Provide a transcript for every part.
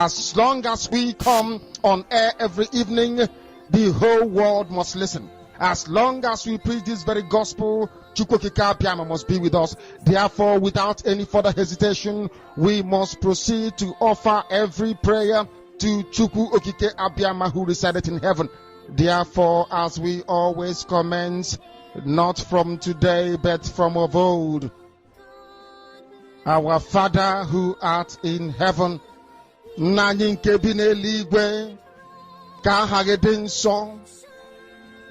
As long as we come on air every evening, the whole world must listen. As long as we preach this very gospel, Chukwokika Abiyama must be with us. Therefore, without any further hesitation, we must proceed to offer every prayer to Chukwu Okike Abiyama who resided in heaven. Therefore, as we always commence, not from today, but from of old, our Father who art in heaven, Nna nke bi n'eluigwe, ka aha gị dị nsọ,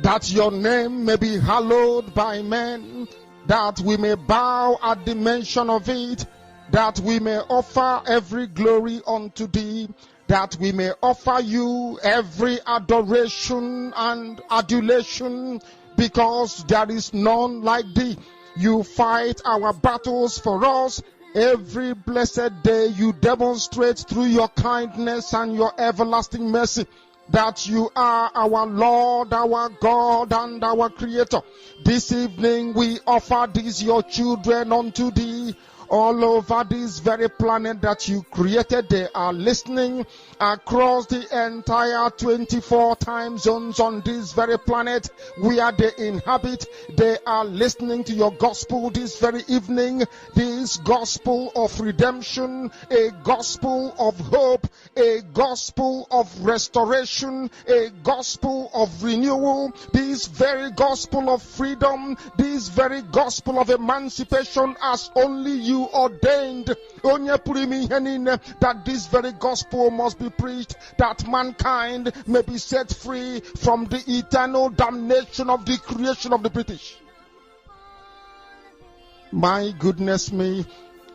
that your name may be hallowed by men, that we may bow at the mention of it, that we may offer every glory unto thee, that we may offer you every adoration and adulation, because there is none like thee. You fight our battles for us. Every blessed day you demonstrate through your kindness and your everlasting mercy that you are our Lord, our God, and our Creator. This evening we offer these your children unto thee. All over this very planet that you created, they are listening across the entire 24 time zones on this very planet where they inhabit. They are listening to your gospel this very evening, this gospel of redemption, a gospel of hope, a gospel of restoration, a gospel of renewal, this very gospel of freedom, this very gospel of emancipation as only you ordained, that this very gospel must be preached, that mankind may be set free from the eternal damnation of the creation of the British. My goodness me,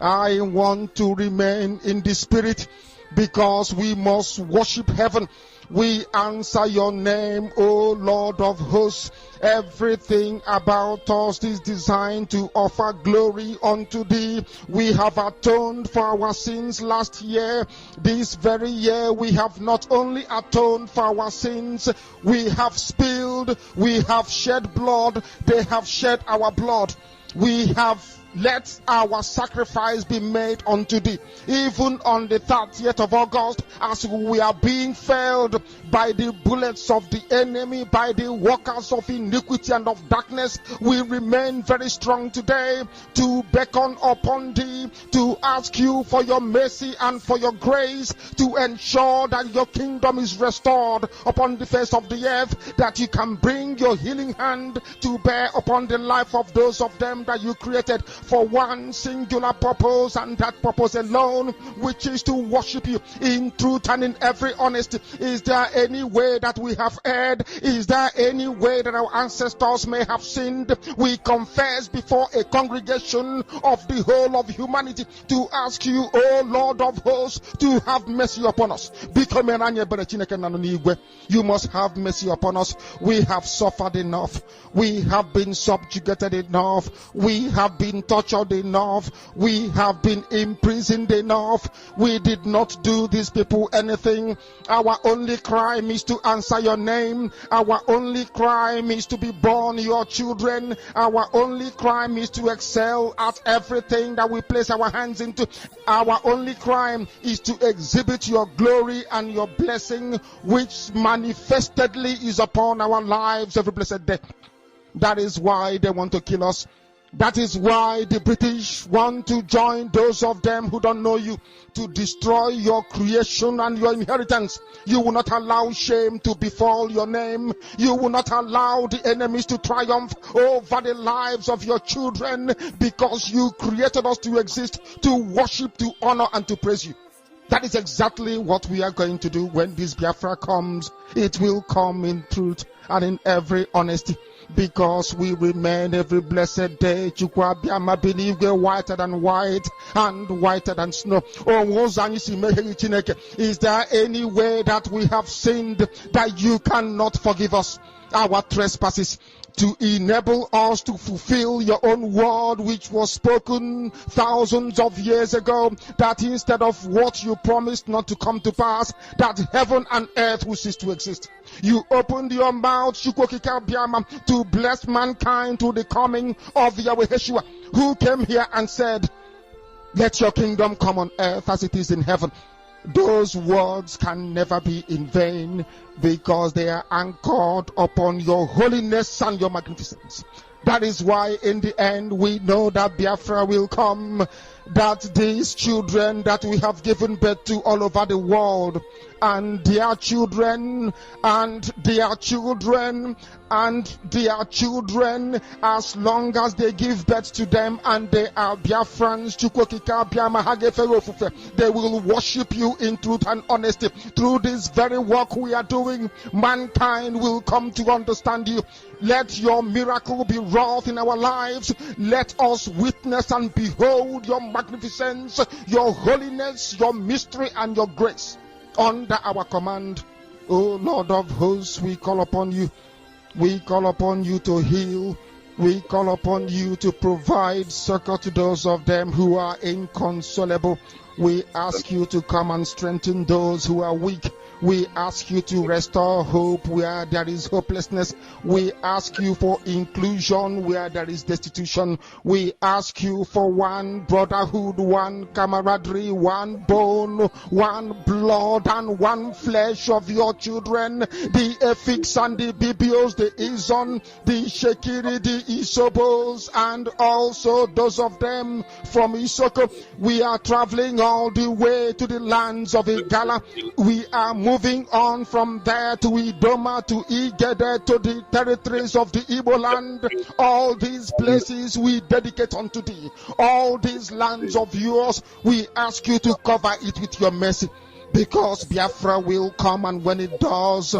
I want to remain in the spirit because we must worship heaven. We answer your name, O Lord of hosts. Everything about us is designed to offer glory unto thee. We have atoned for our sins last year. This very year we have not only atoned for our sins, we have spilled, we have shed blood, they have shed our blood. We have let our sacrifice be made unto thee. Even on the 30th of August, as we are being felled by the bullets of the enemy, by the workers of iniquity and of darkness, we remain very strong today to beckon upon thee, to ask you for your mercy and for your grace, to ensure that your kingdom is restored upon the face of the earth, that you can bring your healing hand to bear upon the life of those of them that you created for one singular purpose, and that purpose alone, which is to worship you in truth and in every honesty. Is there any way that we have erred? Is there any way that our ancestors may have sinned? We confess before a congregation of the whole of humanity to ask you, O Lord of hosts, to have mercy upon us. You must have mercy upon us. We have suffered enough. We have been subjugated enough. We have been tortured enough. We have been imprisoned enough. We did not do these people anything. Our only crime is to answer your name. Our only crime is to be born your children. Our only crime is to excel at everything that we place our hands into. Our only crime is to exhibit your glory and your blessing, which manifestedly is upon our lives every blessed day. That is why they want to kill us. That is why the British want to join those of them who don't know you to destroy your creation and your inheritance. You will not allow shame to befall your name. You will not allow the enemies to triumph over the lives of your children, because you created us to exist, to worship, to honor, and to praise you. That is exactly what we are going to do when this Biafra comes. It will come in truth and in every honesty, because we remain every blessed day Chukwu Abiyama binigwe whiter than white and whiter than snow. Is there any way that we have sinned that you cannot forgive us our trespasses, to enable us to fulfill your own word which was spoken thousands of years ago, that instead of what you promised not to come to pass, that heaven and earth will cease to exist? You opened your mouth, to bless mankind through the coming of Yahweh Yeshua, who came here and said, let your kingdom come on earth as it is in heaven. those words can never be in vain, because they are anchored upon your holiness and your magnificence. That is why in the end we know that Biafra will come, that these children that we have given birth to all over the world, and their children, and their children, and their children, as long as they give birth to them and they are Biafrans, they will worship you in truth and honesty. Through this very work we are doing, mankind will come to understand you. Let your miracle be wrought in our lives. Let us witness and behold your magnificence, your holiness, your mystery, and your grace under our command. O Lord of hosts, we call upon you. We call upon you to heal. We call upon you to provide succor to those of them who are inconsolable. We ask you to come and strengthen those who are weak. We ask you to restore hope where there is hopelessness. We ask you for inclusion where there is destitution. We ask you for one brotherhood, one camaraderie, one bone, one blood, and one flesh of your children. The Efiks and the Bibios, the Izon, the Shekiri, the Isobos, and also those of them from Isoko. We are traveling all the way to the lands of Igala. We are moving on from there to Idoma, to Igede, to the territories of the Igbo land. All these places we dedicate unto thee. All these lands of yours, we ask you to cover it with your mercy. Because Biafra will come, and when it does,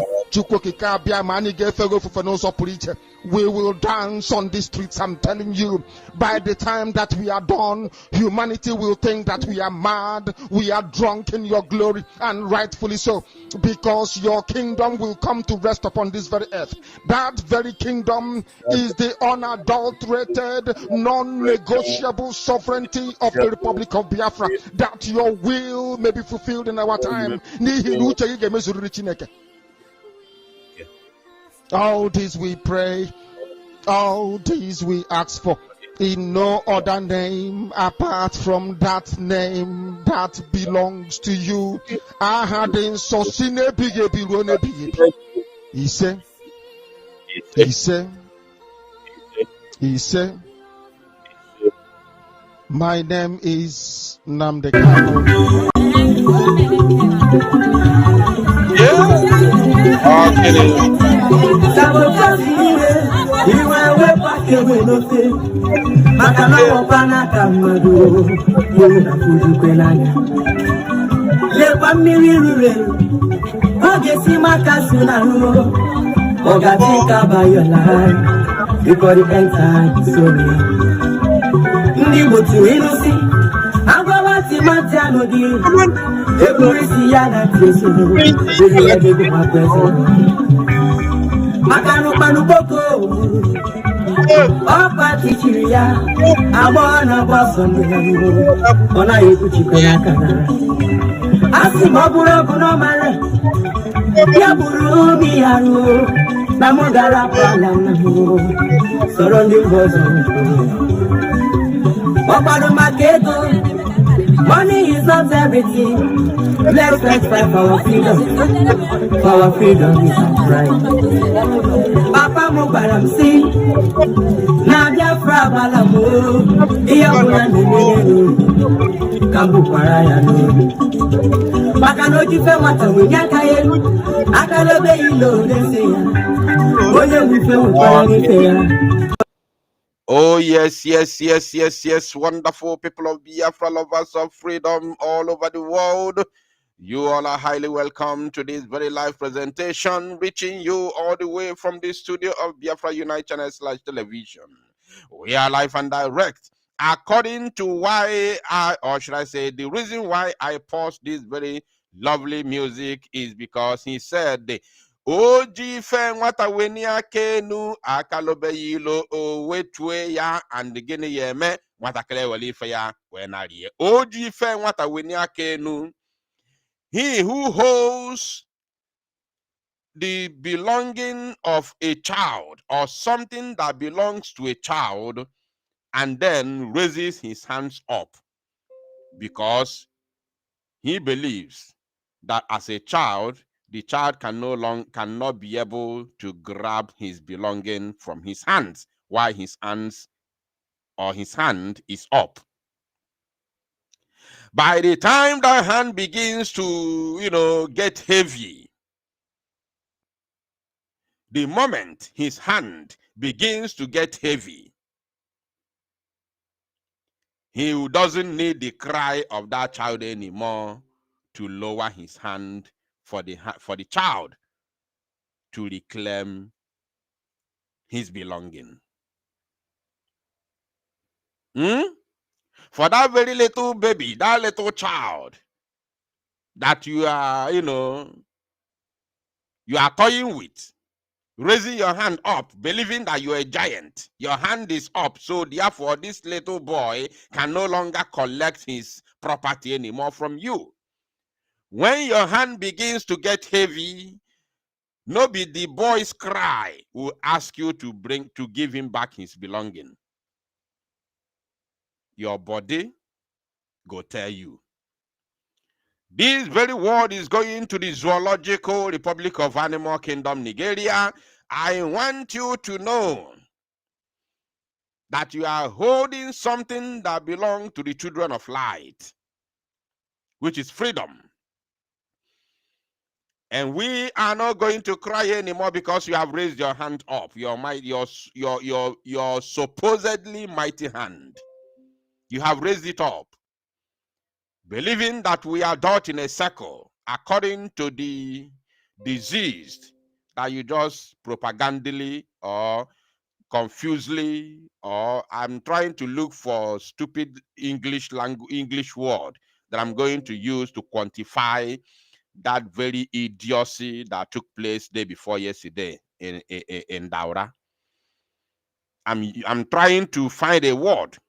we will dance on the streets. I'm telling you, by the time that we are done, humanity will think that we are mad, we are drunk in your glory, and rightfully so, because your kingdom will come to rest upon this very earth. That very kingdom is the unadulterated, non-negotiable sovereignty of the Republic of Biafra, that your will may be fulfilled in our time. All this we pray, all this we ask for, in no other name apart from that name that belongs to you. He said, my name is Nnamdi Kanu. Before the end time, so money is not everything. Let's fight for our freedom. For our freedom is our right. Papa Mubaram si Nadia Frabalamu Iyamuna Nene Kambu Paraya no Makano Jife Mata Winyakaye Akalobe Ilo Neseya Oye Wife Uparani. Oh, yes, wonderful people of Biafra, lovers of freedom all over the world. You all are highly welcome to this very live presentation, reaching you all the way from the studio of Biafra Unite Channel /television. We are live and direct. According to why or should I say, the reason why I paused this very lovely music is because he said, Oji fe nwata weni akenu akalobe yilo owetue ya and gini yeme nwata kele wali fe ya wenariye. Oji fe nwata weni akenu. He who holds the belonging of a child or something that belongs to a child and then raises his hands up because he believes that as a child, the child cannot be able to grab his belonging from his hands while his hands or his hand is up. By the time that hand begins to, get heavy, the moment his hand begins to get heavy, he doesn't need the cry of that child anymore to lower his hand for the child to reclaim his belonging. For that very little baby, that little child that you are toying with, raising your hand up, believing that you're a giant. Your hand is up, so therefore this little boy can no longer collect his property anymore from you. When your hand begins to get heavy, no be the boy's cry will ask you to give him back his belonging. Your body go tell you. This very word is going to the Zoological Republic of Animal Kingdom, Nigeria. I want you to know that you are holding something that belongs to the children of light, which is freedom. And we are not going to cry anymore because you have raised your hand up, your supposedly mighty hand. You have raised it up, believing that we are dealt in a circle according to the disease that you just propagandally or confusedly, or I'm trying to look for stupid English word that I'm going to use to quantify that very idiocy that took place day before yesterday in Daura. I'm trying to find a word.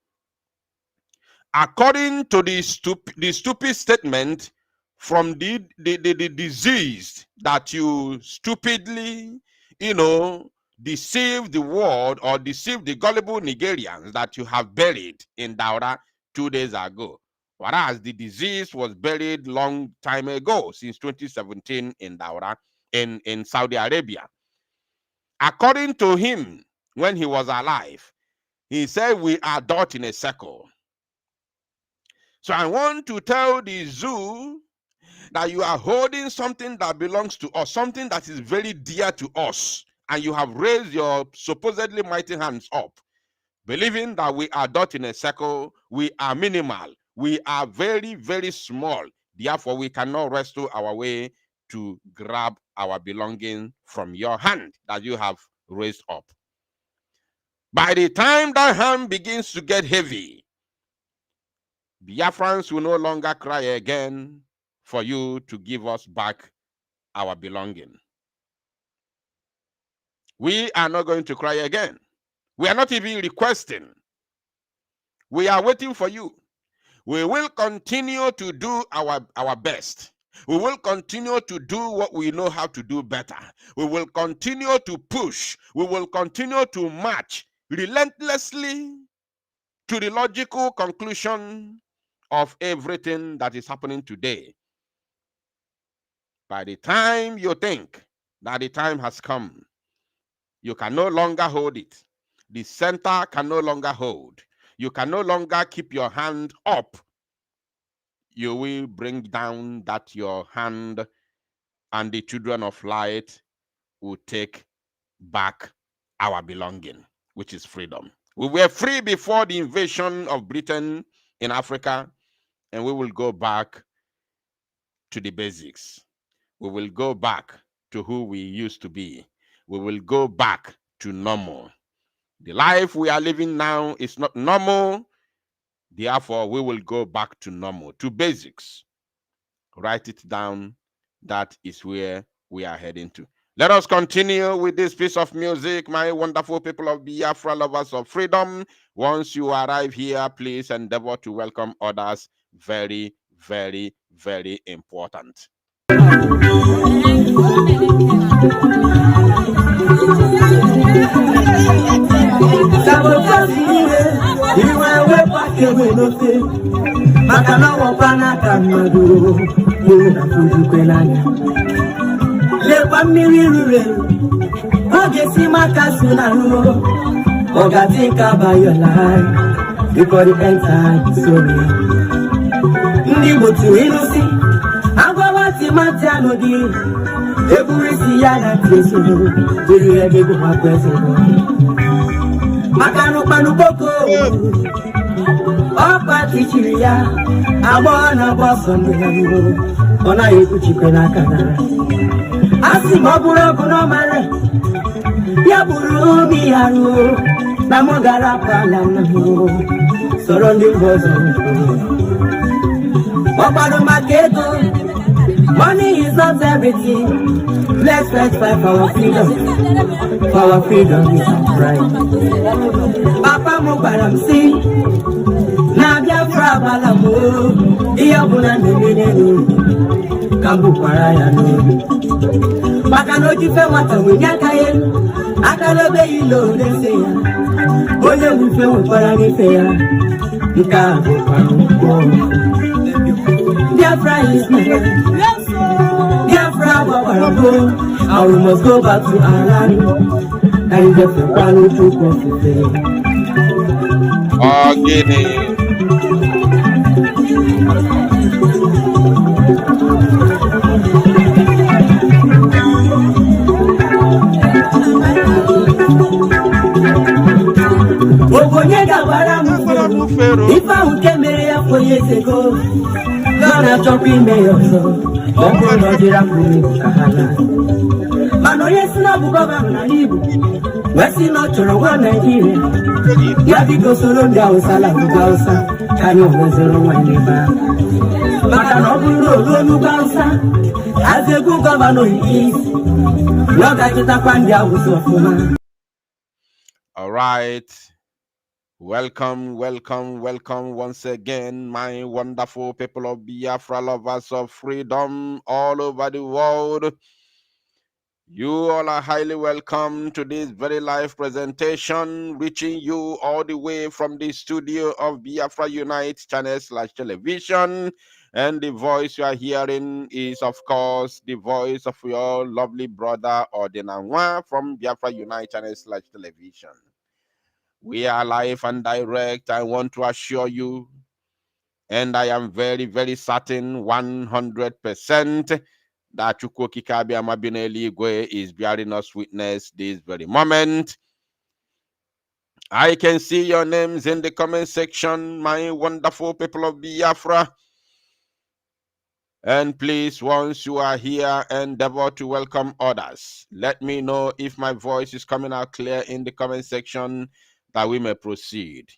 According to the stupid statement from the disease that you stupidly, deceive the world or deceive the gullible Nigerians that you have buried in Daura 2 days ago. Whereas the disease was buried long time ago, since 2017 in Daura, in Saudi Arabia. According to him, when he was alive, he said we are dealt in a circle. So I want to tell the zoo that you are holding something that belongs to us, something that is very dear to us, and you have raised your supposedly mighty hands up, believing that we are dealt in a circle, we are minimal, we are very, very small. Therefore, we cannot wrestle our way to grab our belonging from your hand that you have raised up. By the time that hand begins to get heavy, Biafrans will no longer cry again for you to give us back our belonging. We are not going to cry again. We are not even requesting. We are waiting for you. We will continue to do our best. We will continue to do what we know how to do better. We will continue to push. We will continue to march relentlessly to the logical conclusion of everything that is happening today. By the time you think that the time has come, you can no longer hold it. The center can no longer hold. You can no longer keep your hand up. You will bring down that your hand, and the children of light will take back our belonging, which is freedom. We were free before the invasion of Britain in Africa, and we will go back to the basics. We will go back to who we used to be. We will go back to normal. The life we are living now is not normal. Therefore, we will go back to normal, to basics. Write it down. That is where we are heading to. Let us continue with this piece of music, my wonderful people of Biafra, lovers of freedom. Once you arrive here, please endeavor to welcome others. Very, very, very important. Sabotage, Muru na fuju kwenanya. Lekwa mmiri ruru eru. Oge si maka suna ruo. Oga think about your life before the end time is over. Ndi motu inusi. Agwawa ti mati anodi. Eburisi ya na tiyesu. Biri ya gego makwese. Makano panu boko. Opa tichiri ya. Abona boso mwenye. Ona yeku chikwe na kadara. Asi maburo kuno mare. Ya buru mi haru. Na mogara pala na mo. Surrounding bozo. Opado maketo. Money is not everything. Let's fight for our freedom. For our freedom is our right. Papa mo baram si. Na biafra balamu. Iya buna nenenu. Kambu paraya no. Maka no jife wata winyaka ye. Akalobe ilo leseya. Oye wife wapara nifeya. Nka wapara. Biafra is my land. Biafra, and we must go back to our land. And if the Kanu took off the if I would get married 4 years ago, gonna talk in mayor, I'm gonna get up with me. Mano, yes, no, governor, West not to one Nigeria. Yabiko solo down Salagausa, Kanu was a one neighbor. Makano Gausa, as a good governor he is. Not that you find the house of woman. All right. Welcome once again, my wonderful people of Biafra, lovers of freedom all over the world. You all are highly welcome to this very live presentation, reaching you all the way from the studio of Biafra Unite channel/television. And the voice you are hearing is, of course, the voice of your lovely brother Ordinanwa from Biafra Unite channel/television. We are live and direct. I want to assure you, and I am very, very certain 100% that Chukwuka Kabiyama Igwe is bearing us witness this very moment. I can see your names in the comment section, my wonderful people of Biafra. And please, once you are here, endeavor to welcome others. Let me know if my voice is coming out clear in the comment section, that we may proceed.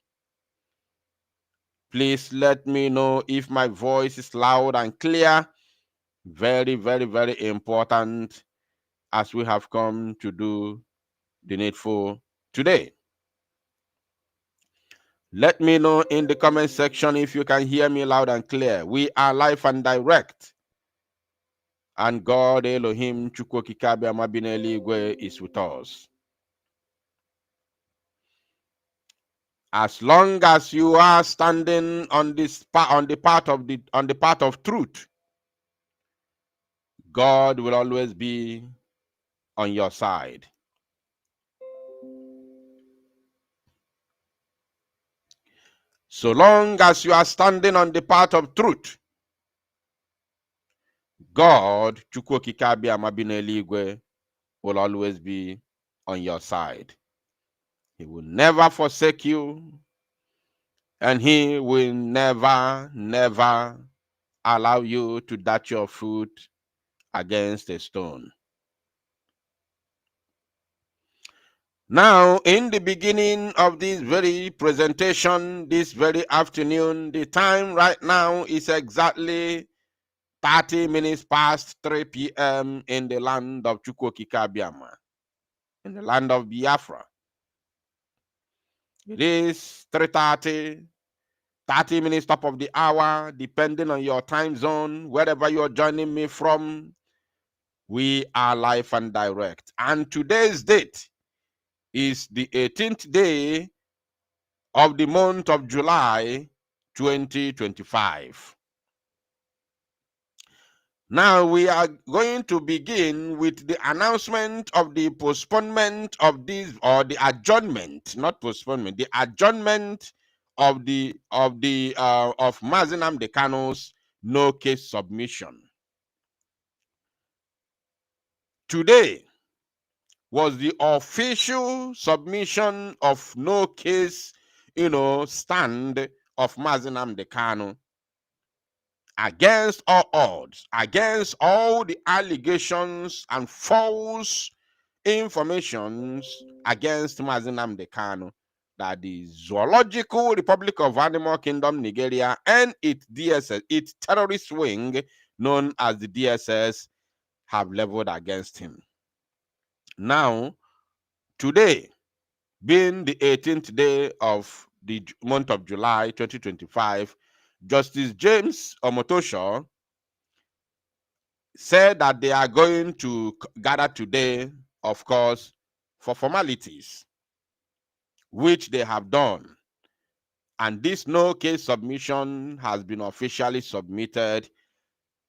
Please let me know if my voice is loud and clear. Very, very, very important as we have come to do the needful today. Let me know in the comment section if you can hear me loud and clear. We are live and direct. And God Elohim Chukwuka Kabiyama Igwe is with us. As long as you are standing on the path of truth, God will always be on your side. So long as you are standing on the path of truth, God, Chukwuka Kabiyama Igwe, will always be on your side. He will never forsake you, and he will never, never allow you to dash your foot against a stone. Now, in the beginning of this very presentation, this very afternoon, the time right now is exactly 30 minutes past 3 p.m. in the land of Chukwuka Kabiyama, in the land of Biafra. It is 3:30, 30 minutes top of the hour, depending on your time zone, wherever you're joining me from. We are live and direct. And today's date is the 18th day of the month of July 2025. Now we are going to begin with the announcement of the postponement of this, or the adjournment, not postponement, the adjournment of Mazi Nnamdi Kanu's no case submission. Today was the official submission of no case, stand of Mazi Nnamdi Kanu, against all odds, against all the allegations and false informations against Mazi Nnamdi Kanu, that the Zoological Republic of Animal Kingdom Nigeria and its DSS, its terrorist wing known as the DSS, have leveled against him. Now, today, being the 18th day of the month of July 2025, Justice James Omotosho said that they are going to gather today, of course, for formalities, which they have done. And this no case submission has been officially submitted,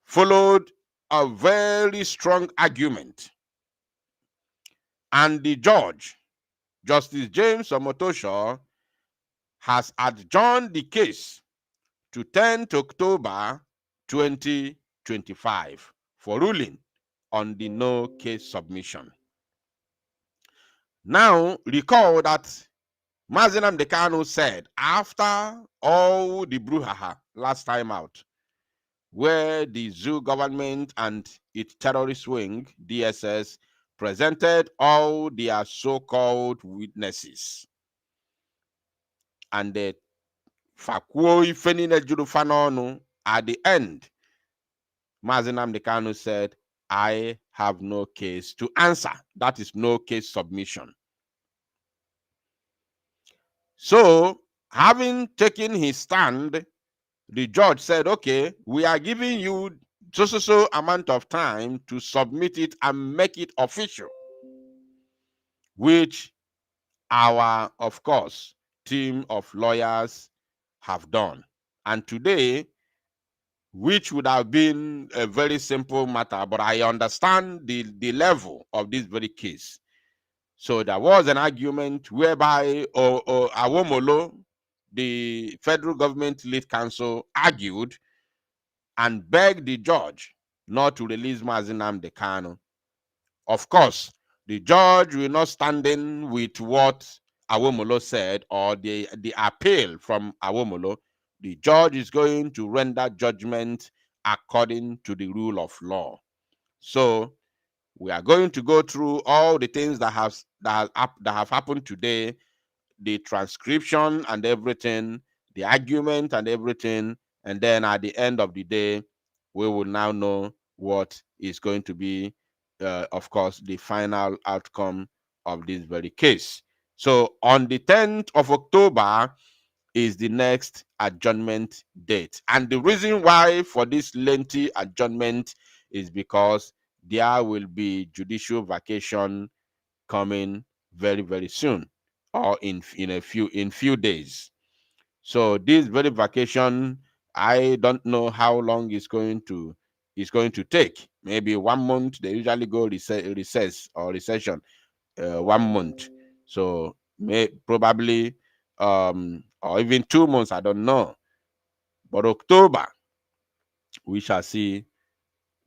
followed a very strong argument. And the judge, Justice James Omotosho, has adjourned the case to 10th October 2025 for ruling on the no case submission. Now, recall that Mazi Nnamdi Kanu said, after all the brouhaha last time out, where the zoo government and its terrorist wing, DSS, presented all their so-called witnesses, and the fakuo ifenine jurufanonu, at the end, Mazi Nnamdi Kanu said, I have no case to answer. That is no case submission. So, having taken his stand, the judge said, okay, we are giving you so amount of time to submit it and make it official, which our, of course, team of lawyers have done. And today, which would have been a very simple matter, but I understand the level of this very case. So there was an argument whereby Awomolo, the federal government lead counsel, argued and begged the judge not to release Mazi Nnamdi Kanu. Of course, the judge will not stand in with what Awomolo said or the appeal from Awomolo. The judge is going to render judgment according to the rule of law. So we are going to go through all the things that have happened today, the transcription and everything, the argument and everything, and then at the end of the day, we will now know what is going to be, of course, the final outcome of this very case. So on the 10th of October is the next adjournment date. And the reason why for this lengthy adjournment is because there will be judicial vacation coming very, very soon, or in few days. So this very vacation, I don't know how long it's going to take. Maybe 1 month. They usually go recess or recession 1 month. So probably or even 2 months, I don't know. But October, we shall see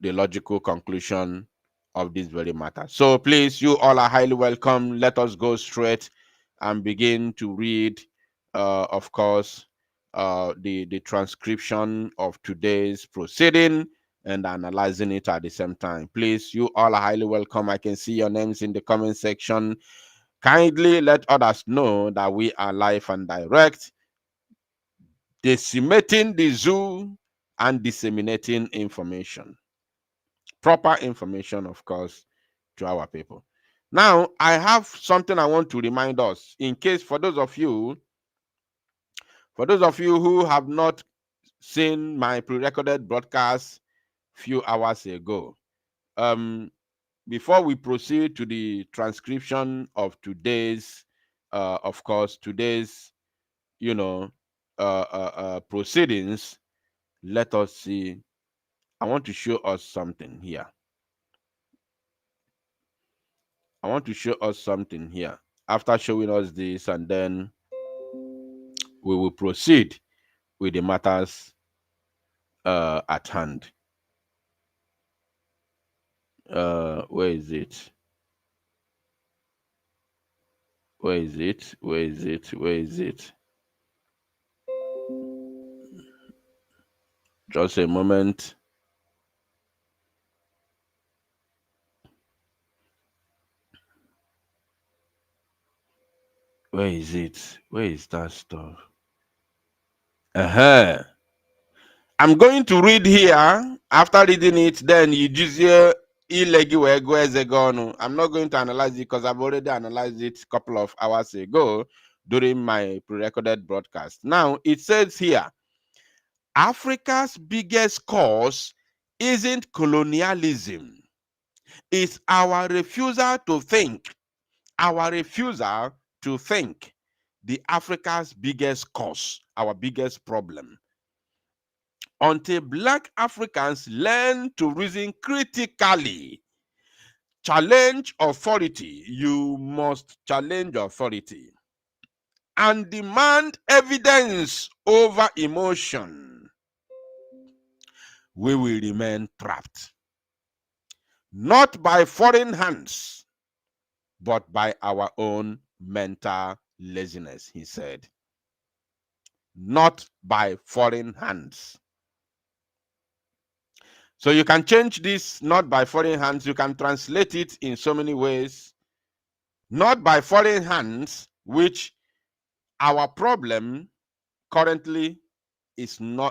the logical conclusion of this very matter. So please, you all are highly welcome. Let us go straight and begin to read, of course, the transcription of today's proceeding and analyzing it at the same time. Please, you all are highly welcome. I can see your names in the comment section. Kindly let others know that we are live and direct, decimating the zoo and disseminating information. Proper information, of course, to our people. Now, I have something I want to remind us, in case for those of you who have not seen my pre-recorded broadcast few hours ago. Before we proceed to the transcription of today's, of course, today's, proceedings, let us see I want to show us something here. I want to show us something here. After showing us this, and then we will proceed with the matters at hand. Where is it? Where is it? Where is it? Where is it? Just a moment. Where is it? Where is that stuff? I'm going to read here. After reading it, then you just hear I'm not going to analyze it because I've already analyzed it a couple of hours ago during my pre-recorded broadcast. Now, it says here, Africa's biggest cause isn't colonialism. It's our refusal to think. Our refusal to think. The Africa's biggest cause, our biggest problem. Until Black Africans learn to reason critically, challenge authority, you must challenge authority, and demand evidence over emotion, we will remain trapped. Not by foreign hands, but by our own mental laziness, he said. Not by foreign hands. So you can change this, not by foreign hands. You can translate it in so many ways. Not by foreign hands, which our problem currently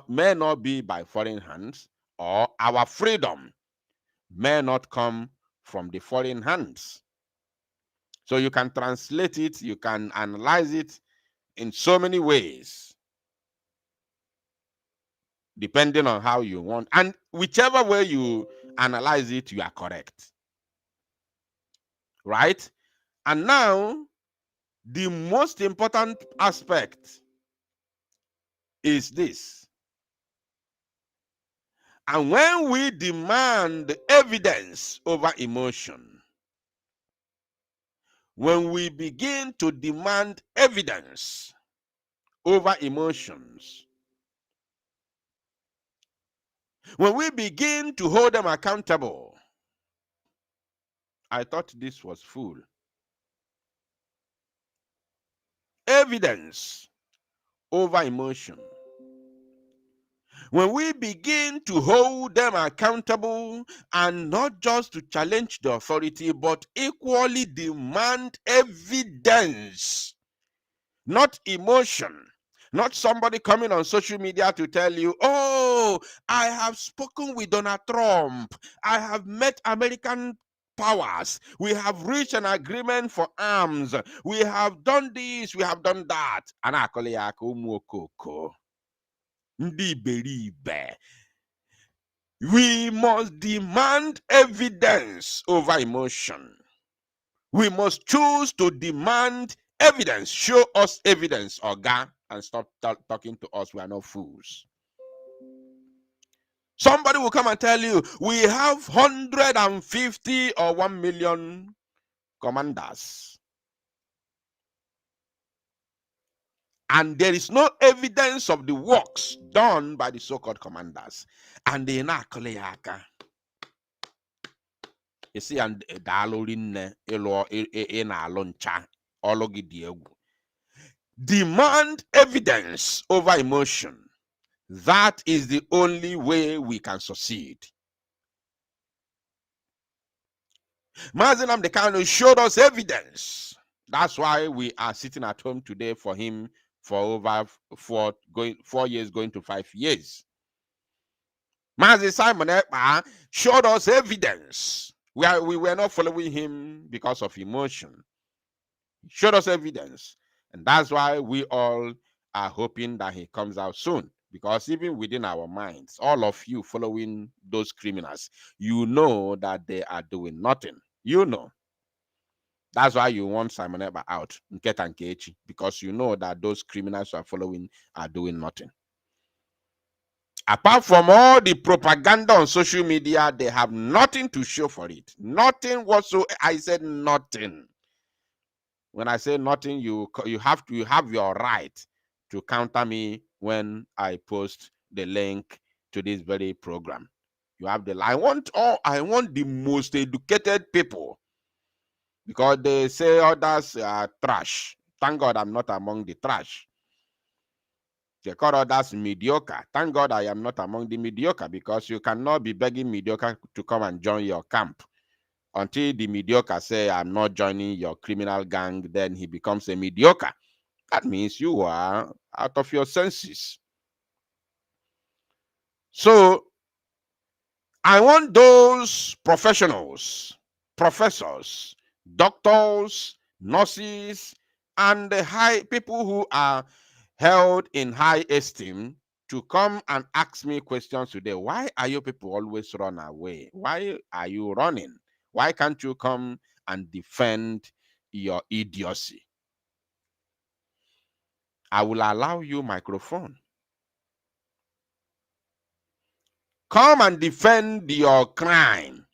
may not be by foreign hands, or our freedom may not come from the foreign hands. So you can translate it, you can analyze it in so many ways, depending on how you want. And whichever way you analyze it, you are correct. Right? And now, the most important aspect is this. And when we demand evidence over emotion, when we begin to demand evidence over emotions, when we begin to hold them accountable, I thought this was full. Evidence over emotion. When we begin to hold them accountable and not just to challenge the authority, but equally demand evidence, not emotion, not somebody coming on social media to tell you, oh, I have spoken with Donald Trump, I have met American powers, we have reached an agreement for arms, we have done this, we have done that. We must demand evidence over emotion. We must choose to demand evidence. Show us evidence, Oga, and stop talking to us. We are not fools. Somebody will come and tell you, we have 150 or 1 million commanders, and there is no evidence of the works done by the so-called commanders. And they na akoliaka. You see, and dalorin elo na aloncha ologidiegu. Demand evidence over emotion. That is the only way we can succeed. Nnamdi Kanu showed us evidence. That's why we are sitting at home today for him for over 4 years, going to 5 years. Mazi Simon Ekpa showed us evidence. We were not following him because of emotion. He showed us evidence. And that's why we all are hoping that he comes out soon. Because even within our minds, all of you following those criminals, you know that they are doing nothing. You know. That's why you want Simon Ekpa out, Nketa Nkechi, because you know that those criminals who are following are doing nothing. Apart from all the propaganda on social media, they have nothing to show for it. Nothing whatsoever. I said nothing. When I say nothing, you have your right to counter me when I post the link to this very program. You have the I want the most educated people, because they say others are trash. Thank God I'm not among the trash. They call others mediocre. Thank God I am not among the mediocre, because you cannot be begging mediocre to come and join your camp. Until the mediocre say, I'm not joining your criminal gang, then he becomes a mediocre. That means you are out of your senses. So I want those professionals, professors, doctors, nurses, and the high people who are held in high esteem to come and ask me questions today. Why are you people always run away? Why are you running? Why can't you come and defend your idiocy? I will allow you microphone. Come and defend your crime.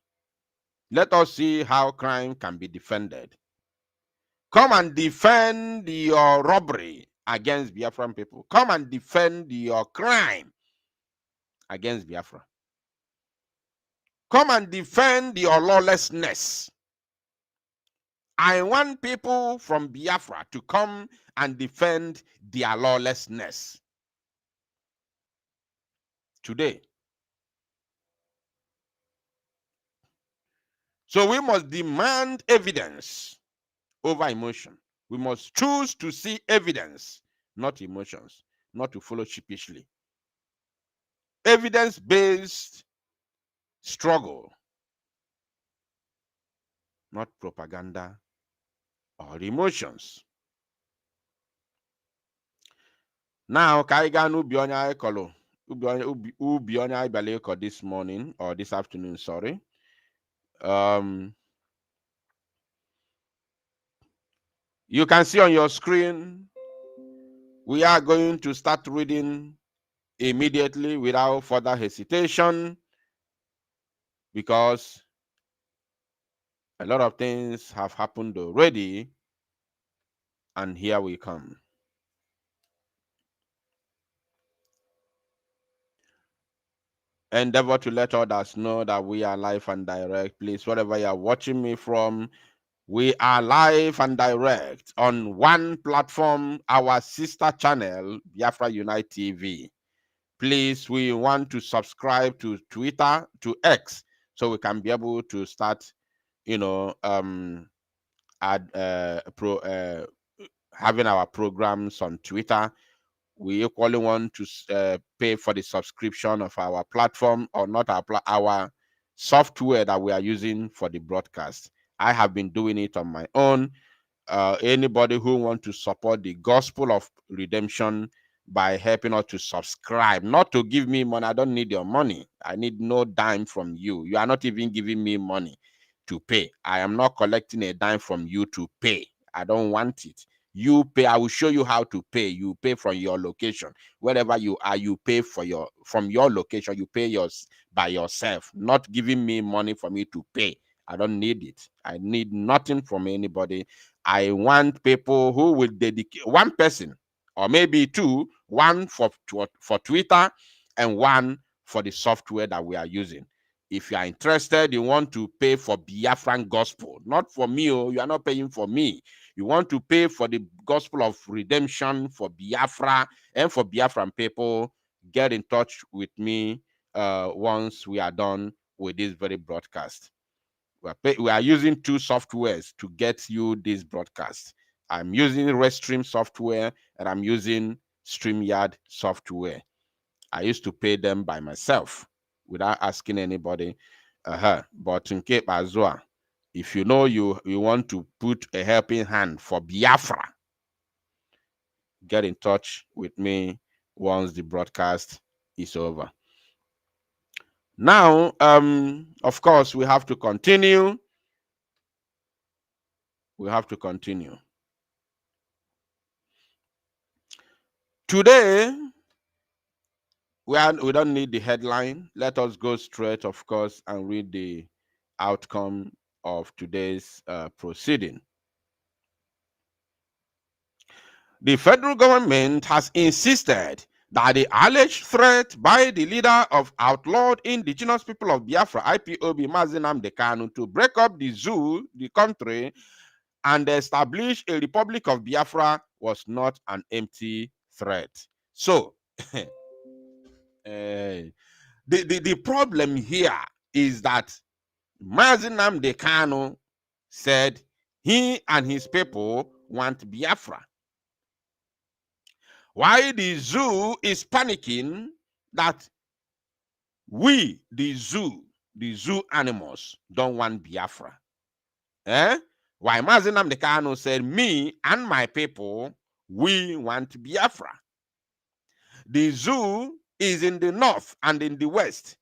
Let us see how crime can be defended. Come and defend your robbery against Biafran people. Come and defend your crime against Biafra. Come and defend your lawlessness. I want people from Biafra to come and defend their lawlessness today. So we must demand evidence over emotion. We must choose to see evidence, not emotions, not to follow sheepishly. Evidence-based struggle, not propaganda or emotions. Now, Kaigan Ubionya Ekolo, Ubionya Ibaleko this morning or this afternoon, sorry. You can see on your screen, we are going to start reading immediately without further hesitation, because a lot of things have happened already, and here we come. Endeavor to let others know that we are live and direct. Please, wherever you are watching me from, we are live and direct on one platform, our sister channel, Biafra Unite TV. Please, we want to subscribe to Twitter, to X, so we can be able to start, having our programs on Twitter. We equally want to pay for the subscription of our platform, or not our software that we are using for the broadcast. I have been doing it on my own. Anybody who wants to support the gospel of redemption by helping us to subscribe, not to give me money. I don't need your money. I need no dime from you. You are not even giving me money to pay. I am not collecting a dime from you to pay. I don't want it. You pay. I will show you how to pay. You pay from your location. Wherever you are, you pay from your location. You pay yours by yourself, not giving me money for me to pay. I don't need it. I need nothing from anybody. I want people who will dedicate, one person or maybe two, one for Twitter and one for the software that we are using. If you are interested, you want to pay for Biafran gospel, not for me. You are not paying for me. You want to pay for the gospel of redemption for Biafra and for Biafran people, get in touch with me once we are done with this very broadcast. We are using two softwares to get you this broadcast. I'm using Restream software and I'm using StreamYard software. I used to pay them by myself without asking anybody. But in Cape Azua, if you know you want to put a helping hand for Biafra, get in touch with me once the broadcast is over. Now, of course, we have to continue. We have to continue. Today, We don't need the headline. Let us go straight, of course, and read the outcome of today's proceeding. The federal government has insisted that the alleged threat by the leader of outlawed indigenous people of Biafra, IPOB, Nnamdi Kanu, to break up the zoo, the country, and establish a Republic of Biafra was not an empty threat. So, the problem here is that Nnamdi Kanu said he and his people want Biafra. Why the zoo is panicking that we, the zoo animals, don't want Biafra. Why Nnamdi Kanu said, me and my people, we want Biafra. The zoo is in the north and in the west,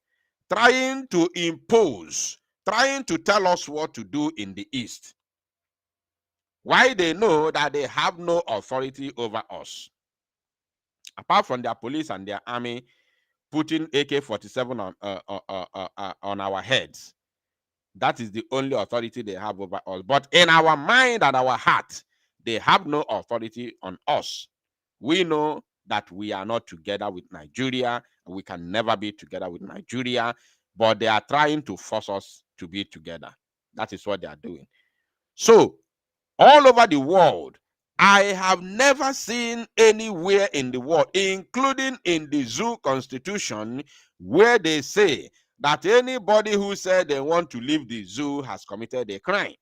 trying to impose, trying to tell us what to do in the east. Why they know that they have no authority over us. Apart from their police and their army putting AK-47 on our heads. That is the only authority they have over us. But in our mind and our heart, they have no authority on us. We know that we are not together with Nigeria. We can never be together with Nigeria. But they are trying to force us to be together. That is what they are doing. So, all over the world, I have never seen anywhere in the world, including in the zoo constitution, where they say that anybody who said they want to leave the zoo has committed a crime.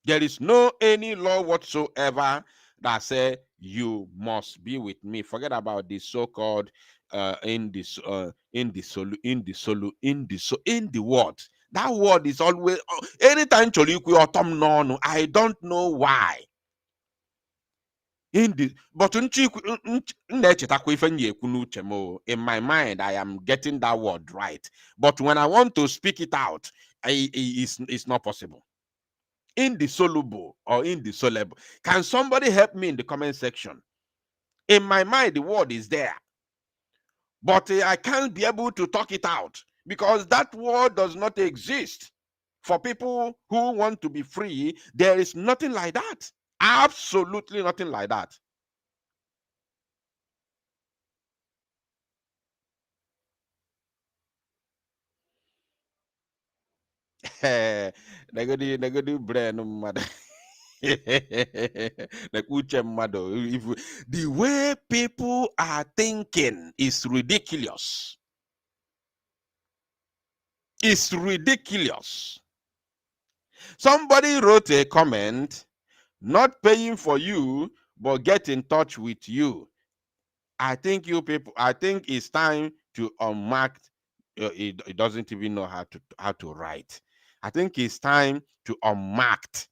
There is no any law whatsoever that says you must be with me. Forget about the so-called in the word. That word is always anytime I don't know why. In my mind, I am getting that word right. But when I want to speak it out, it's not possible. Indissoluble or indissoluble. Can somebody help me in the comment section? In my mind, the word is there. But I can't be able to talk it out because that word does not exist. For people who want to be free, there is nothing like that. Absolutely nothing like that. Nagodi brain mother. Like the way people are thinking is ridiculous. It's ridiculous. Somebody wrote a comment, not paying for you, but get in touch with you. I think you people, I think it's time to unmark. It doesn't even know how to write. I think it's time to unmark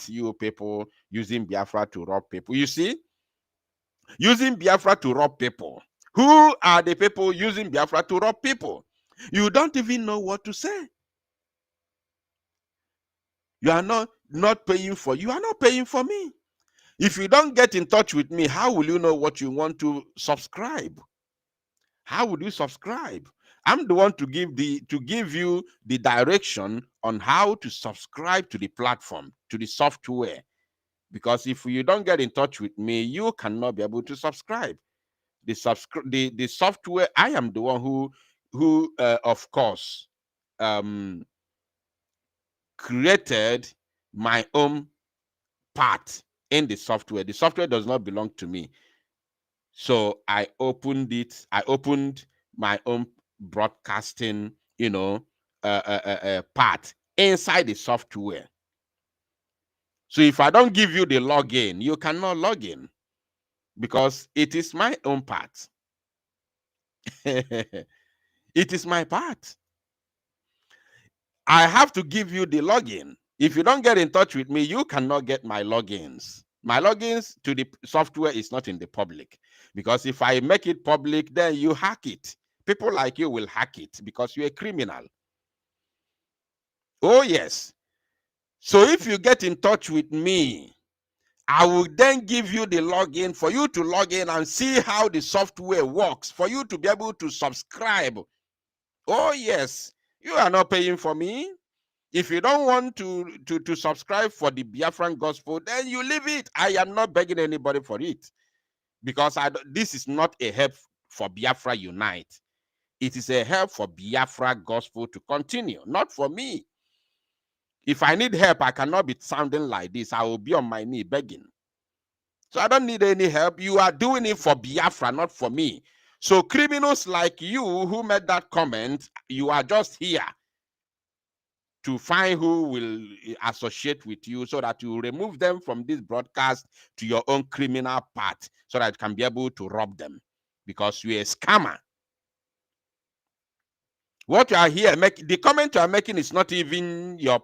you people using Biafra to rob people. You see, using Biafra to rob people. Who are the people using Biafra to rob people? You don't even know what to say. You are not paying for you. You are not paying for me. If you don't get in touch with me, how will you know what you want to subscribe? How would you subscribe? I'm the one to give you the direction on how to subscribe to the platform, to the software. Because if you don't get in touch with me, you cannot be able to subscribe. The software, I am the one who of course created my own part in the software. The software does not belong to me. So I opened it. I opened my own broadcasting, part inside the software. So if I don't give you the login, you cannot log in because it is my own part. It is my part. I have to give you the login. If you don't get in touch with me, you cannot get my logins. My logins to the software is not in the public because if I make it public, then you hack it. People like you will hack it because you're a criminal. Oh, yes. So if you get in touch with me I will then give you the login for you to log in and see how the software works, for you to be able to subscribe. Oh, yes, you are not paying for me. If you don't want to subscribe for the Biafran gospel, then you leave it. I am not begging anybody for it, because this is not a help for Biafra Unite. It is a help for Biafra gospel to continue, not for me. If I need help, I cannot be sounding like this. I will be on my knee begging. So I don't need any help. You are doing it for Biafra, not for me. So criminals like you who made that comment, you are just here to find who will associate with you, so that you remove them from this broadcast to your own criminal part, so that you can be able to rob them, because you're a scammer. What you are here the comment you are making is not even your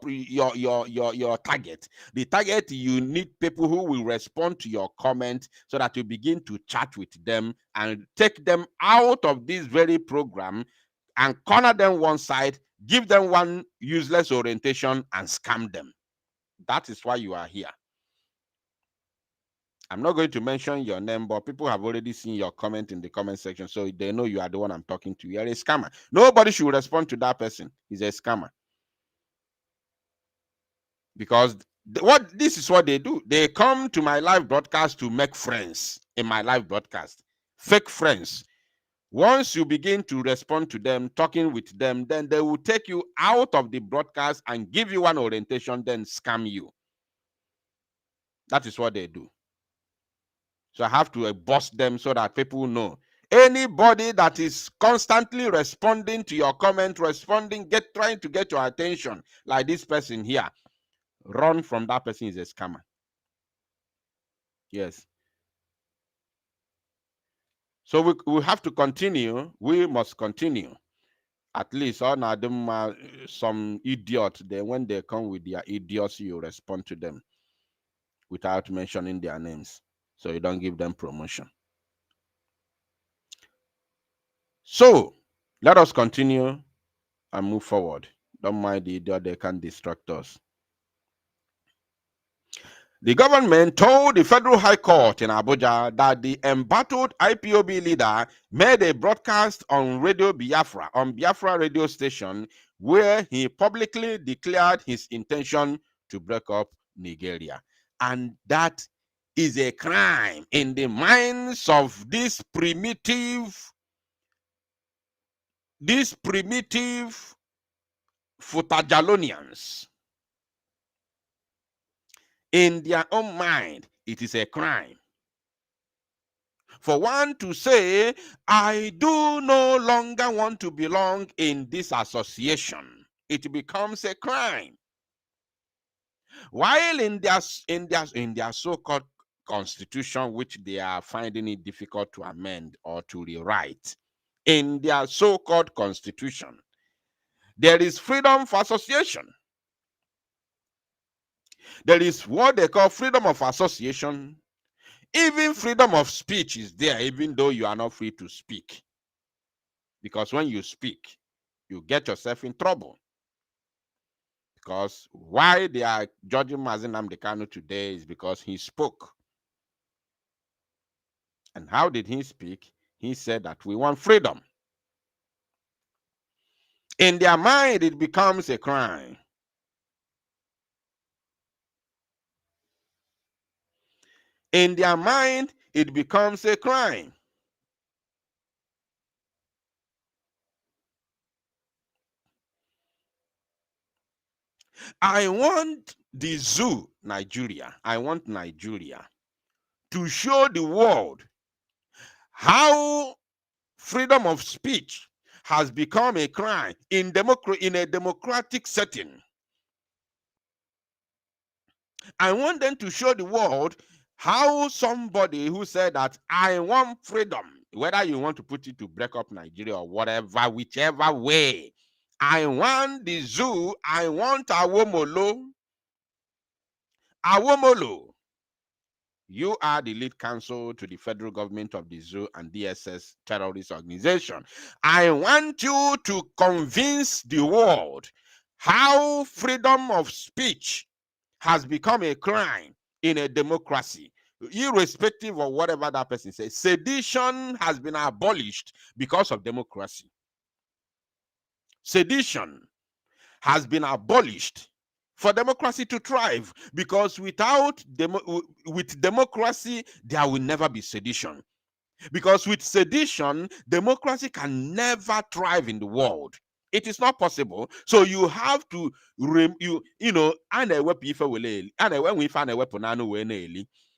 target. The target, you need people who will respond to your comment, so that you begin to chat with them and take them out of this very program and corner them one side, give them one useless orientation and scam them. That is why you are here. I'm not going to mention your name, but people have already seen your comment in the comment section, so they know you are the one I'm talking to. You're a scammer. Nobody should respond to that person. He's a scammer. Because this is what they do. They come to my live broadcast to make friends in my live broadcast. Fake friends. Once you begin to respond to them, talking with them, then they will take you out of the broadcast and give you one orientation, then scam you. That is what they do. So I have to bust them so that people know. Anybody that is constantly responding to your comment, trying to get your attention, like this person here, run from that person. Is a scammer. Yes. So we have to continue. We must continue. At least on them, some idiot. Then when they come with their idiocy, you respond to them without mentioning their names, so you don't give them promotion. So let us continue and move forward. Don't mind the idiot, they can distract us. The government told the Federal High Court in Abuja that the embattled IPOB leader made a broadcast on Biafra radio station, where he publicly declared his intention to break up Nigeria. And that is a crime in the minds of these primitive Futajalonians. In their own mind, it is a crime for one to say, I do no longer want to belong in this association. It becomes a crime. While in their so-called constitution, which they are finding it difficult to amend or to rewrite, in their so-called constitution, there is freedom for association. There is what they call freedom of association. Even freedom of speech is there, even though you are not free to speak. Because when you speak, you get yourself in trouble. Because why they are judging Nnamdi Kanu today is because he spoke. And how did he speak? He said that we want freedom. In their mind, it becomes a crime. In their mind, it becomes a crime. I want the zoo, Nigeria. I want Nigeria to show the world how freedom of speech has become a crime in a democratic setting. I want them to show the world how somebody who said that I want freedom, whether you want to put it to break up Nigeria or whatever, whichever way, I want the zoo, I want Awomolo. Awomolo, you are the lead counsel to the federal government of the zoo and DSS terrorist organization. I want you to convince the world how freedom of speech has become a crime in a democracy, irrespective of whatever that person says. Sedition has been abolished because of democracy. Sedition has been abolished for democracy to thrive, because with democracy there will never be sedition. Because with sedition, democracy can never thrive in the world. It is not possible. So you have to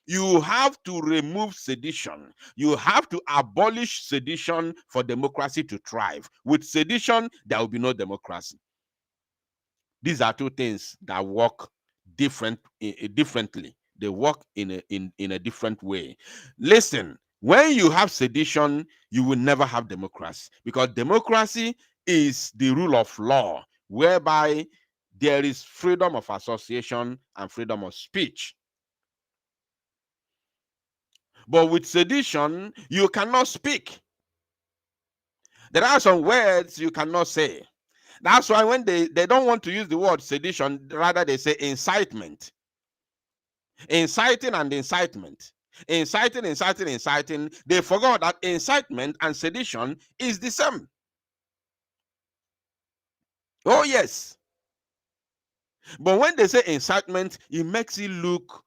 you have to remove sedition. You have to abolish sedition for democracy to thrive. With sedition, there will be no democracy. These are two things that work differently. They work in a different way. Listen, when you have sedition, you will never have democracy, because democracy is the rule of law, whereby there is freedom of association and freedom of speech. But with sedition, you cannot speak. There are some words you cannot say. That's why when they don't want to use the word sedition, rather they say incitement. Inciting and incitement. Inciting. They forgot that incitement and sedition is the same. Oh, yes. But when they say incitement, it makes it look,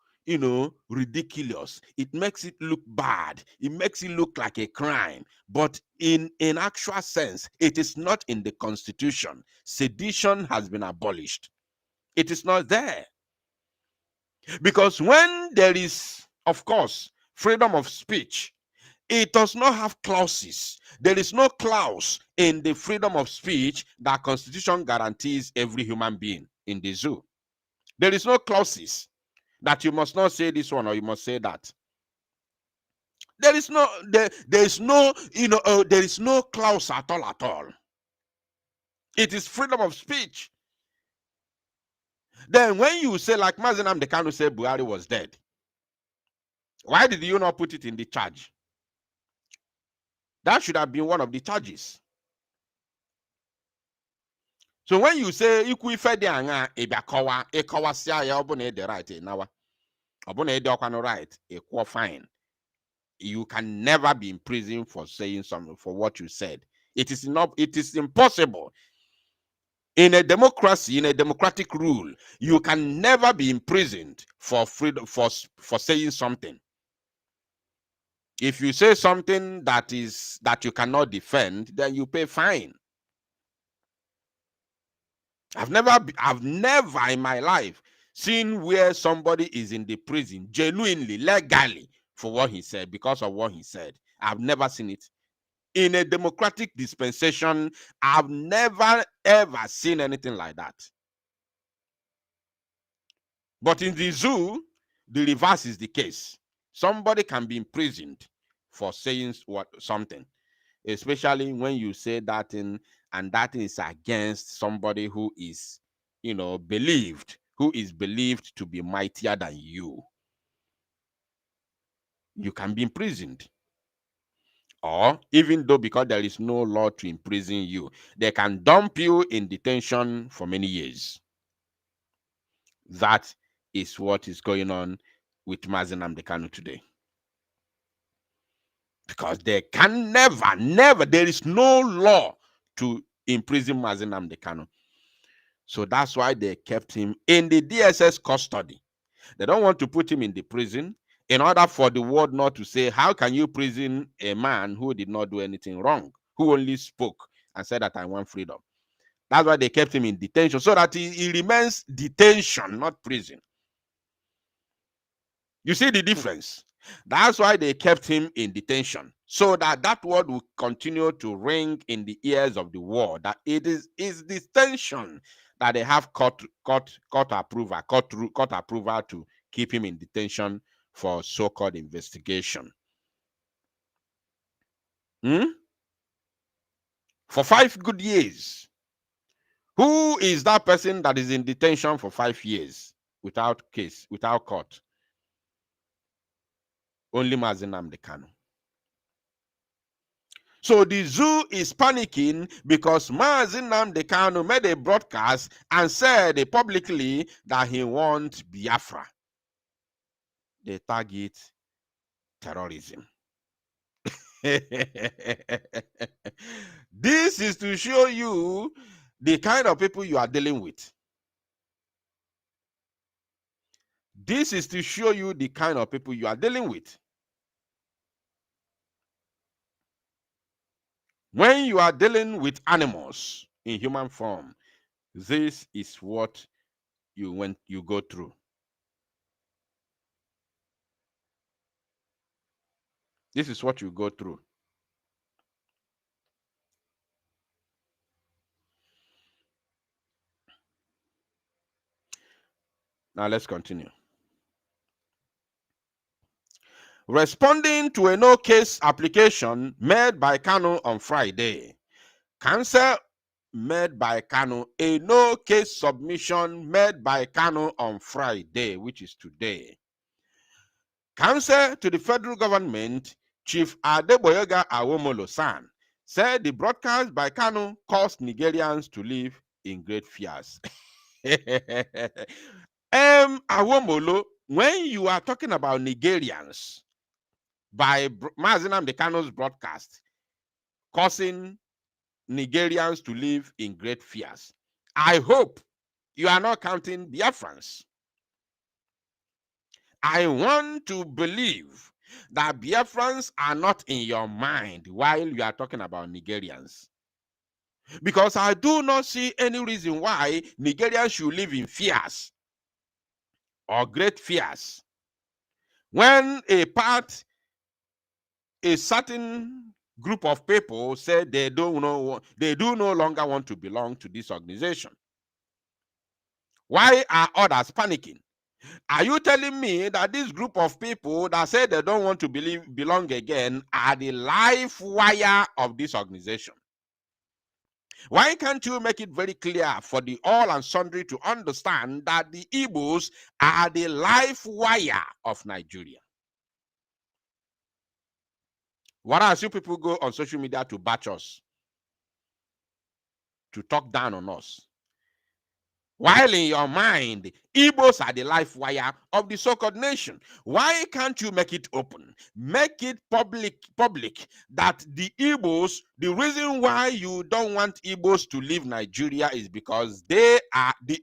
ridiculous. It makes it look bad. It makes it look like a crime. But in actual sense, it is not in the Constitution. Sedition has been abolished. It is not there. Because when there is, of course, freedom of speech, it does not have clauses. There is no clause in the freedom of speech that Constitution guarantees every human being in the zoo. There is no clauses that you must not say this one or you must say that. There is no clause at all. It is freedom of speech. Then when you say, like Nnamdi Kanu said Buhari was dead, why did you not put it in the charge? That should have been one of the charges. So when you say the right, equal fine, you can never be in prison for saying something, for what you said. It is impossible. In a democracy, in a democratic rule, you can never be imprisoned for freedom, for saying something. If you say something that you cannot defend, then you pay fine. I've never in my life seen where somebody is in the prison genuinely, legally, for what he said, because of what he said. I've never seen it. In a democratic dispensation, I've never ever seen anything like that. But in the zoo, the reverse is the case. Somebody can be imprisoned for saying something, especially when you say that thing, and that is against somebody who is, believed to be mightier than you. You can be imprisoned. Or even though, because there is no law to imprison you, they can dump you in detention for many years. That is what is going on with Nnamdi Kanu today. Because they can never, there is no law to imprison Nnamdi Kanu. So that's why they kept him in the DSS custody. They don't want to put him in the prison in order for the world not to say, how can you prison a man who did not do anything wrong, who only spoke and said that I want freedom? That's why they kept him in detention, so that he remains detention, not prison. You see the difference? That's why they kept him in detention, so that word will continue to ring in the ears of the world, that it is detention that they have court approval to keep him in detention for so-called investigation. For 5 good years. Who is that person that is in detention for 5 years without case, without court? Only Nnamdi Kanu. So the zoo is panicking because Nnamdi Kanu made a broadcast and said publicly that he wants Biafra. they target terrorism. This is to show you the kind of people you are dealing with. This is to show you the kind of people you are dealing with. When you are dealing with animals in human form, this is what you go through. This is what you go through. Now let's continue. Responding to a no-case application made by Kanu on Friday, Counsel made by Kanu, a no-case submission made by Kanu on Friday, which is today. Counsel to the federal government, Chief Adeboyega Awomolo-san, said the broadcast by Kanu caused Nigerians to live in great fears. Awomolo, when you are talking about Nigerians, by Mazi Nnamdi Kanu's broadcast, causing Nigerians to live in great fears, I hope you are not counting Biafrans. I want to believe that Biafrans are not in your mind while you are talking about Nigerians. Because I do not see any reason why Nigerians should live in fears or great fears. When a certain group of people said they do no longer want to belong to this organization, why are others panicking? Are you telling me that this group of people that say they don't want to belong again are the life wire of this organization? Why can't you make it very clear for the all and sundry to understand that the Igbos are the life wire of Nigeria? Whereas you people go on social media to bash us, to talk down on us, while in your mind, Igbos are the life wire of the so-called nation. Why can't you make it open? Make it public that the Igbos, the reason why you don't want Igbos to leave Nigeria is because the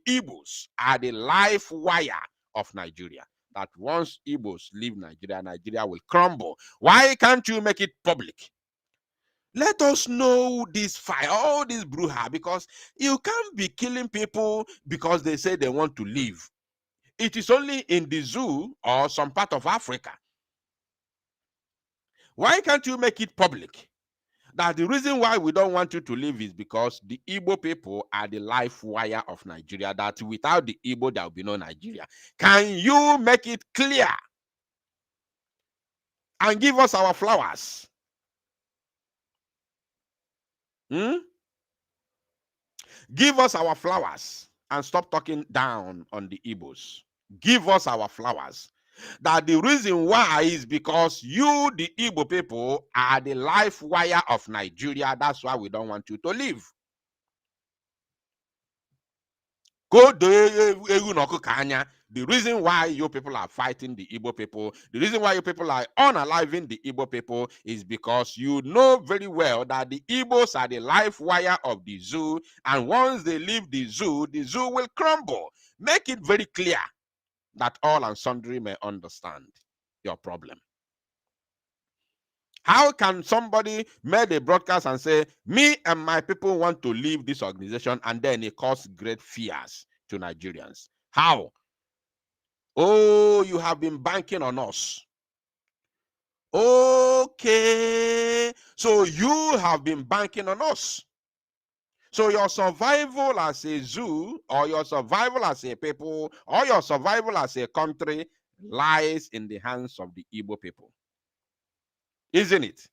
Igbos are the life wire of Nigeria. That once Igbos leave Nigeria, Nigeria will crumble. Why can't you make it public? Let us know this fire, all this brouhaha, because you can't be killing people because they say they want to leave. It is only in the zoo or some part of Africa. Why can't you make it public that the reason why we don't want you to leave is because the Igbo people are the life wire of Nigeria, that without the Igbo, there will be no Nigeria? Can you make it clear and give us our flowers? Give us our flowers and stop talking down on the Igbos. Give us our flowers. That the reason why is because you, the Igbo people, are the life wire of Nigeria. That's why we don't want you to leave. The reason why you people are fighting the Igbo people, the reason why you people are unaliving the Igbo people is because you know very well that the Igbos are the life wire of the zoo, and once they leave the zoo will crumble. Make it very clear that all and sundry may understand your problem. How can somebody make a broadcast and say, me and my people want to leave this organization, and then it causes great fears to Nigerians? How? Oh, you have been banking on us. Okay, so you have been banking on us. So your survival as a zoo, or your survival as a people, or your survival as a country lies in the hands of the Igbo people. Isn't it?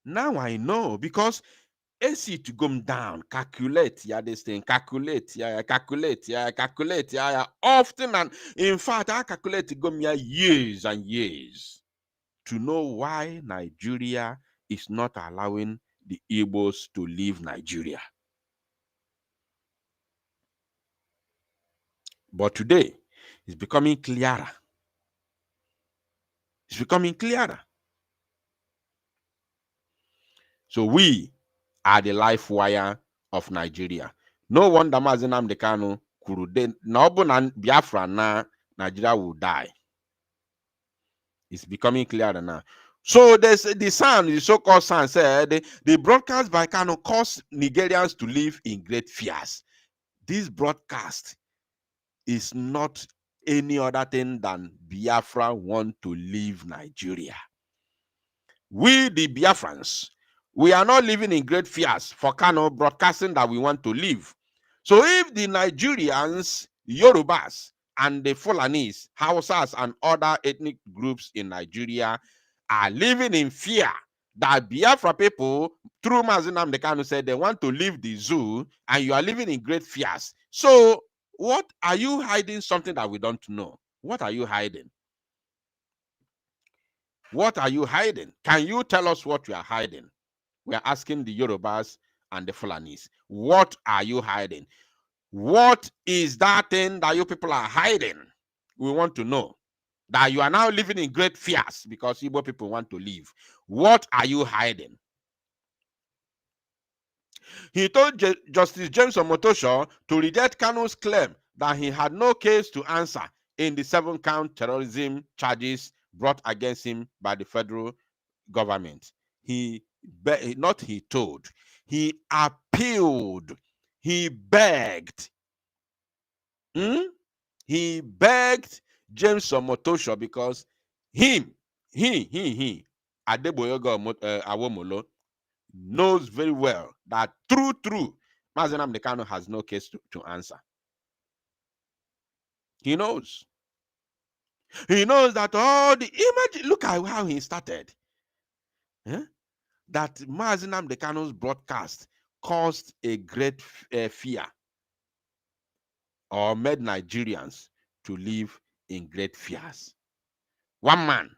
Now I know, because AC to come down, calculate, this thing, calculate, often, and in fact, I calculate go years and years to know why Nigeria is not allowing the Igbos to leave Nigeria. But today, It's becoming clearer. It's becoming clearer. So we are the life wire of Nigeria. No wonder Mazi Nnamdi Kanu kwuru na obu na Biafra na Nigeria will die. It's becoming clearer now. So there's the sound, the so-called sound said the broadcast by Kanu caused Nigerians to live in great fears. This broadcast is not any other thing than Biafra want to leave Nigeria. We, the Biafrans, we are not living in great fears for Kanu broadcasting that we want to leave. So if the Nigerians, Yorubas, and the Fulanis, Hausas, and other ethnic groups in Nigeria are living in fear that Biafra people, through Mazi Nnamdi Kanu, said they want to leave the zoo, and you are living in great fears. So what are you hiding? Something that we don't know. What are you hiding? What are you hiding? Can you tell us what you are hiding? We are asking the Yorubas and the Fulanis. What are you hiding? What is that thing that you people are hiding? We want to know. That you are now living in great fears because Igbo people want to leave. What are you hiding? He told Justice James Omotosho to reject Kanu's claim that he had no case to answer in the 7-count terrorism charges brought against him by the federal government. He appealed. He begged. He begged James Omotosho because he, Adeboyogo Awomolo, knows very well that true, Mazi Nnamdi Kanu has no case to answer. He knows. He knows that all the image, look at how he started. That Mazi Nnamdi Kanu's broadcast caused a great fear or made Nigerians to live in great fears. One man.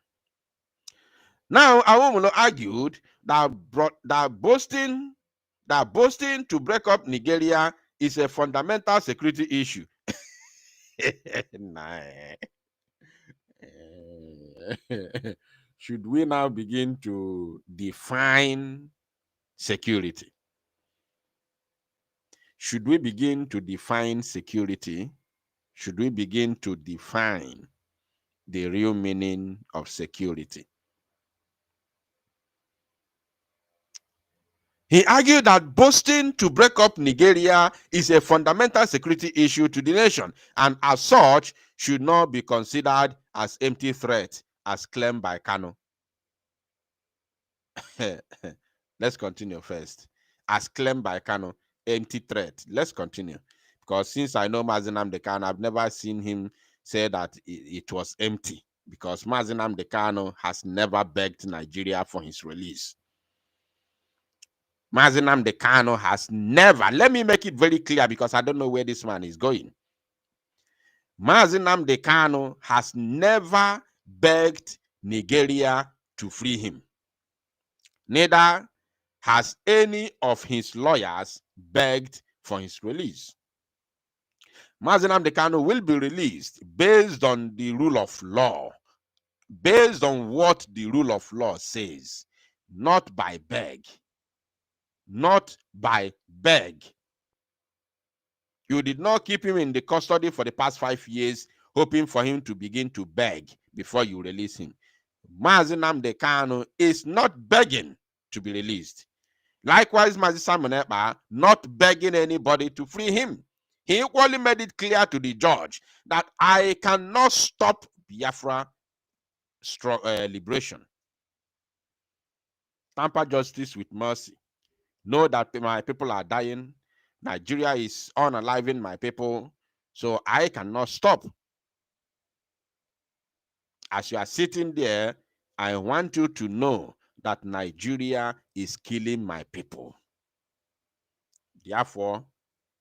Now, Awomolo argued that boasting to break up Nigeria is a fundamental security issue. Should we now begin to define security? Should we begin to define security? Should we begin to define the real meaning of security? He argued that boasting to break up Nigeria is a fundamental security issue to the nation, and as such, should not be considered as empty threat, as claimed by Kanu. Let's continue first. As claimed by Kanu, empty threat. Let's continue. Because since I know Mazi Nnamdi Kanu, I've never seen him say that it was empty. Because Mazi Nnamdi Kanu has never begged Nigeria for his release. Mazi Nnamdi Kanu has never, let me make it very clear because I don't know where this man is going. Mazi Nnamdi Kanu has never begged Nigeria to free him. Neither has any of his lawyers begged for his release. Mazi Nnamdi Kanu will be released based on the rule of law, based on what the rule of law says, not by beg. Not by beg. You did not keep him in the custody for the past 5 years, hoping for him to begin to beg before you release him. Mazi Nnamdi Kanu is not begging to be released. Likewise, Mazi Simon Ekpa not begging anybody to free him. He equally made it clear to the judge that I cannot stop Biafra liberation. Tamper justice with mercy. Know that my people are dying. Nigeria is unaliving my people. So I cannot stop. As you are sitting there, I want you to know that Nigeria is killing my people. Therefore,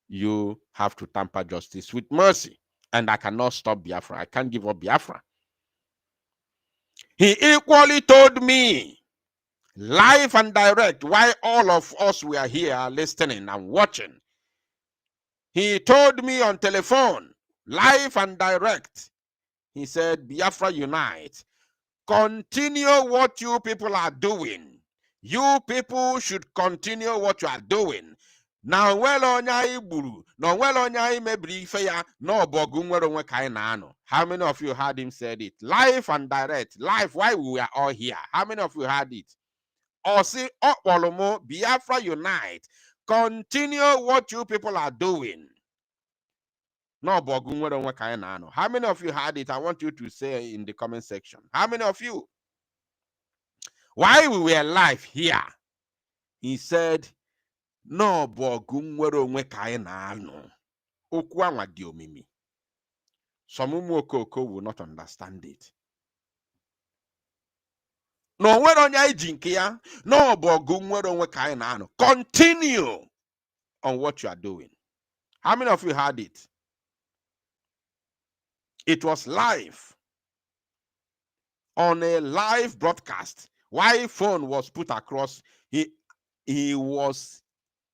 you have to tamper justice with mercy. And I cannot stop Biafra. I can't give up Biafra. He equally told me, live and direct, while all of us were here listening and watching. He told me on telephone, live and direct, He said, Biafra unite. Continue what you people are doing. You people should continue what you are doing. Now, well on buru, no well on mebri feya, no bogumwero kainano. How many of you heard him said it? Live and direct. Live, why we are all here. How many of you heard it? Or say, oh, Biafra unite. Continue what you people are doing. No bogumwero kainano. How many of you heard it? I want you to say in the comment section. How many of you? While we were live here, he said, no bogumwero kainano. Okwa diomimi. Some Umwokoko will not understand it. No, where on ya jinkia? No, bogumwero kainano. Continue on what you are doing. How many of you heard it? It was live. On a live broadcast. While phone was put across, he was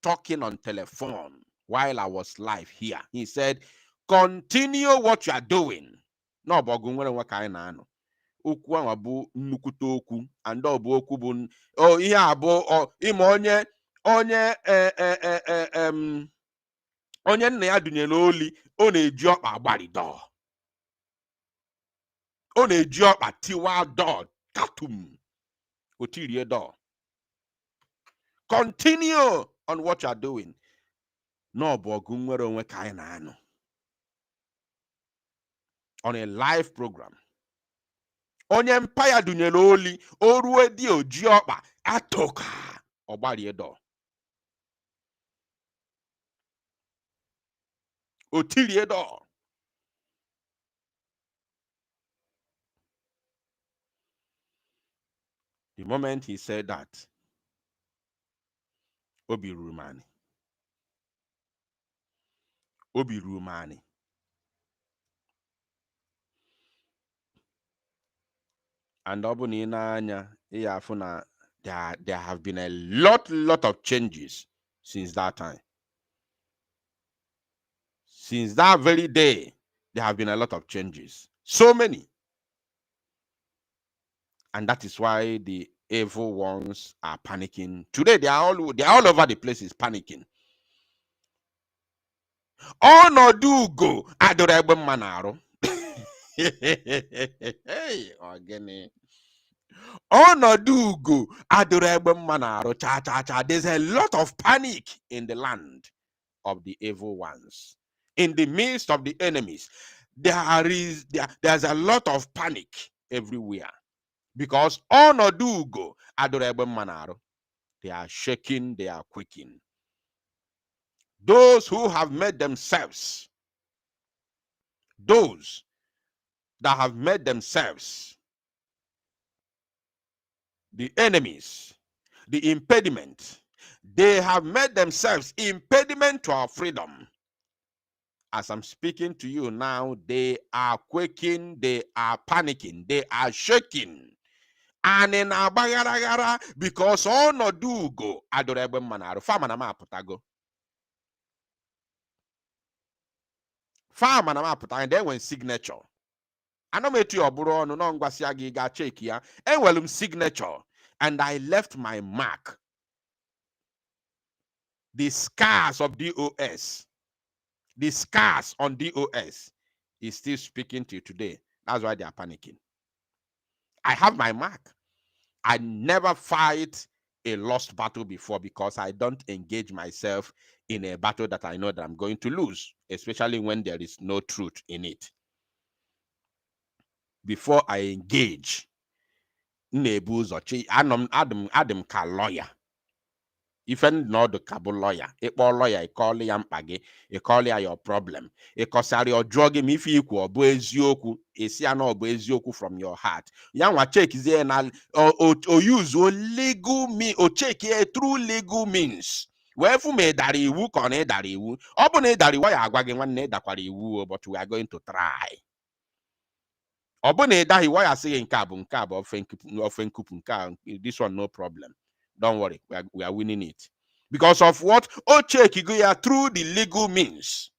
talking on telephone while I was live here. He said, continue what you are doing. No, bogumwero kainano. Okwu ahụ bụ nnukwute okwu and ọ bụ okwu bụ ihe abụ ime onye nna ya dunyere oli ọ na-eji ọkpa agbarịdọ ọ na-eji ọkpa tiwa dọ tatum otirie dọ. Continue on what you are doing. No bụ ọgụ nwere onwe ka anyị na-anụ on a live program. Onye empire dunyere oli oruwe di oji ọkpa atoka ọgbarie dọ otirie dọ. The moment he said that, Obi Rumani. And Obunina Iyafuna, there have been a lot of changes since that time. Since that very day, there have been a lot of changes. So many. And that is why the evil ones are panicking. Today, they are all over the place is panicking. Onodugo adorable manaro. Hey, again. Onodugo adorable manaro. Cha. There's a lot of panic in the land of the evil ones. In the midst of the enemies, there's a lot of panic everywhere. Because Onodugo adorable manaro. They are shaking, they are quaking. Those who have made themselves, those that have made themselves the enemies, the impediment, they have made themselves impediment to our freedom. As I'm speaking to you now, they are quaking, they are panicking, they are shaking. And in Abagaragara, because Onodugo adorable manaro, famana maputago. Farm and I'm then when signature. I know me to your bro no ngwasiagi ga check ya. And well signature. And I left my mark. The scars of DOS. The scars on DOS is still speaking to you today. That's why they are panicking. I have my mark. I never fight a lost battle before because I don't engage myself in a battle that I know that I'm going to lose, especially when there is no truth in it. Before I engage, Adam ka lawyer. If not the cable lawyer, a lawyer, I call ya mpage, a call ya your problem. A cosari or drug him if you ko boezioku, a siano boezioku from your heart. Yang wa check is there or use legal means or check here through legal means. Wherefu me dari wu kone dari wu. Obone dari why agwagin one ne dakwari wu, but we are going to try. Obone dahi why I say in cab of this one no problem. Don't worry, we are winning it. Because of what? Oche Kiguya through the legal means.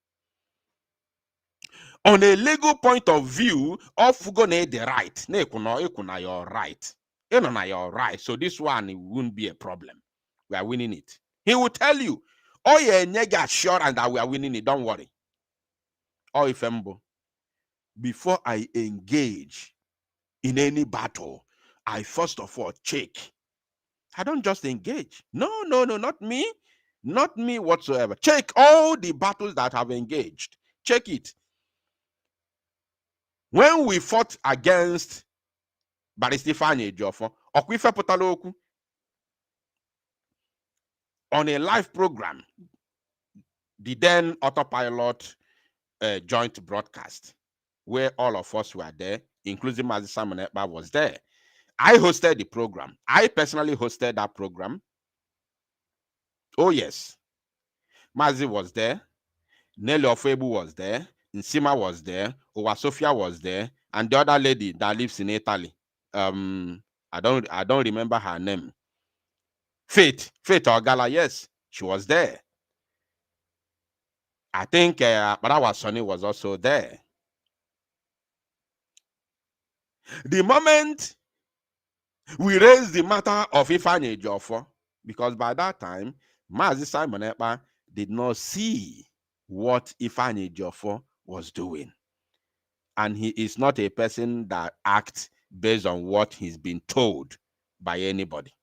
On a legal point of view, of gonna the right. You're right. You're right. So this one it wouldn't be a problem. We are winning it. He will tell you, oh yeah, nigga assurance that we are winning it. Don't worry. Oh, if before I engage in any battle, I first of all check. I don't just engage. No, not me. Not me whatsoever. Check all the battles that have engaged. Check it. When we fought against Baristifanye Jofo, Okwife Potaloku, on a live program, the then autopilot joint broadcast, where all of us were there, including Mazi Simon Ekpa was there. I hosted the program. I personally hosted that program. Oh, yes. Mazi was there. Nelly Ofebu was there. Nsima was there. Owa Sophia was there. And the other lady that lives in Italy. I don't remember her name. Faith Ogala, yes, she was there. I think Barawa Sonny was also there. The moment we raised the matter of Ifeanyi Ejiofor, because by that time, Mazi Simon Ekpa did not see what Ifeanyi Ejiofor was doing. And he is not a person that acts based on what he's been told by anybody.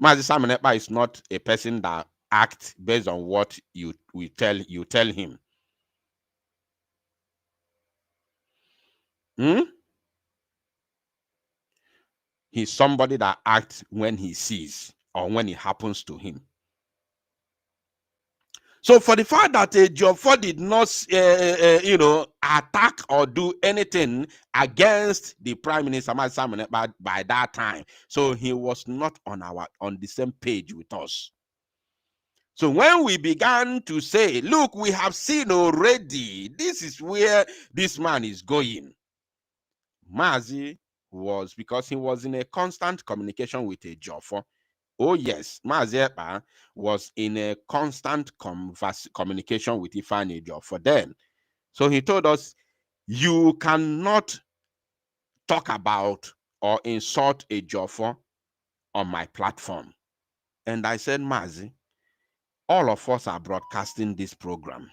Mazi Simon Ekpa is not a person that acts based on what you tell him. He's somebody that acts when he sees or when it happens to him. So for the fact that Ejiofor did not, attack or do anything against the Prime Minister Simon Ekpa by that time, so he was not on the same page with us. So when we began to say, look, we have seen already, this is where this man is going. Mazi was, because he was in a constant communication with Ejiofor. Oh yes, Mazi Ekpa was in a constant communication with Ifeanyi Ejiofor then. So he told us, you cannot talk about or insult Ejiofor on my platform. And I said, Mazi, all of us are broadcasting this program.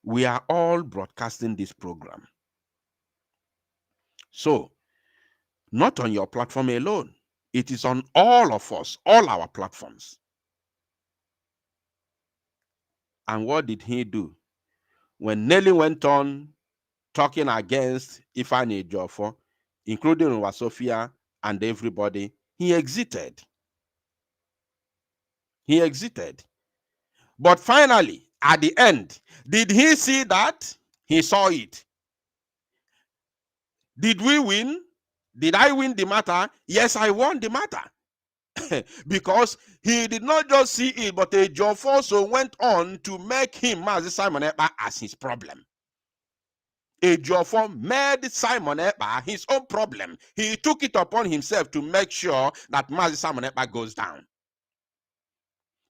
We are all broadcasting this program. So, not on your platform alone. It is on all of us, all our platforms. And what did he do? When Nelly went on talking against Ifeanyi Ejiofor, including Wasofia and everybody, he exited. He exited. But finally, at the end, did he see that? He saw it. Did we win? Did I win the matter? Yes, I won the matter. Because he did not just see it, but Ejiofor also went on to make him, Mazi Simon Ekpa, as his problem. Ejiofor made Simon Ekpa his own problem. He took it upon himself to make sure that Mazi Simon Ekpa goes down.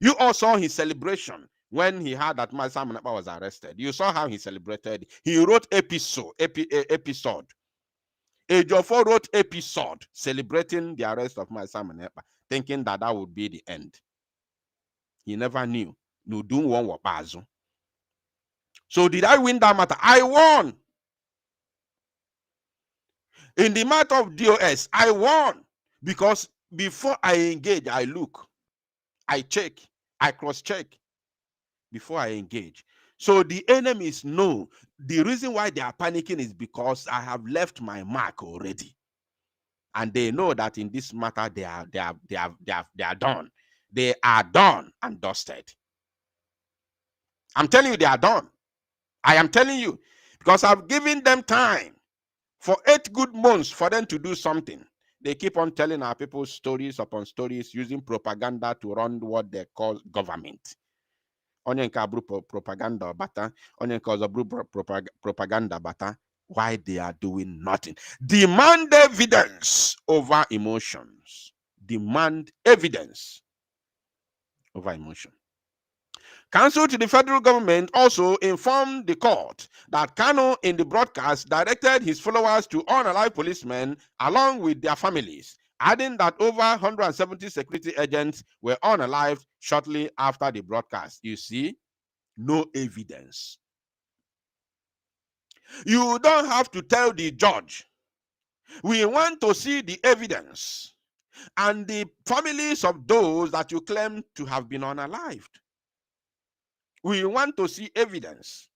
You all saw his celebration when he heard that Mazi Simon Ekpa was arrested. You saw how he celebrated. He wrote episode. Ejiofor wrote episode celebrating the arrest of Mazi Simon Ekpa, thinking that that would be the end. He never knew. So did I win that matter? I won. In the matter of DOS, I won. Because before I engage, I look, I check, I cross-check before I engage. So the enemies know the reason why they are panicking is because I have left my mark already. And they know that in this matter, they are done. They are done and dusted. I'm telling you, they are done. I am telling you, because I've given them time for 8 good months for them to do something. They keep on telling our people stories upon stories, using propaganda to run what they call government. Propaganda bata, propaganda bata. Why they are doing nothing? Demand evidence over emotions. Demand evidence. over emotion. Counsel to the federal government also informed the court that Kanu in the broadcast directed his followers to unalive policemen along with their families, adding that over 170 security agents were unalived shortly after the broadcast. You see, no evidence. You don't have to tell the judge. We want to see the evidence and the families of those that you claim to have been unalived. We want to see evidence.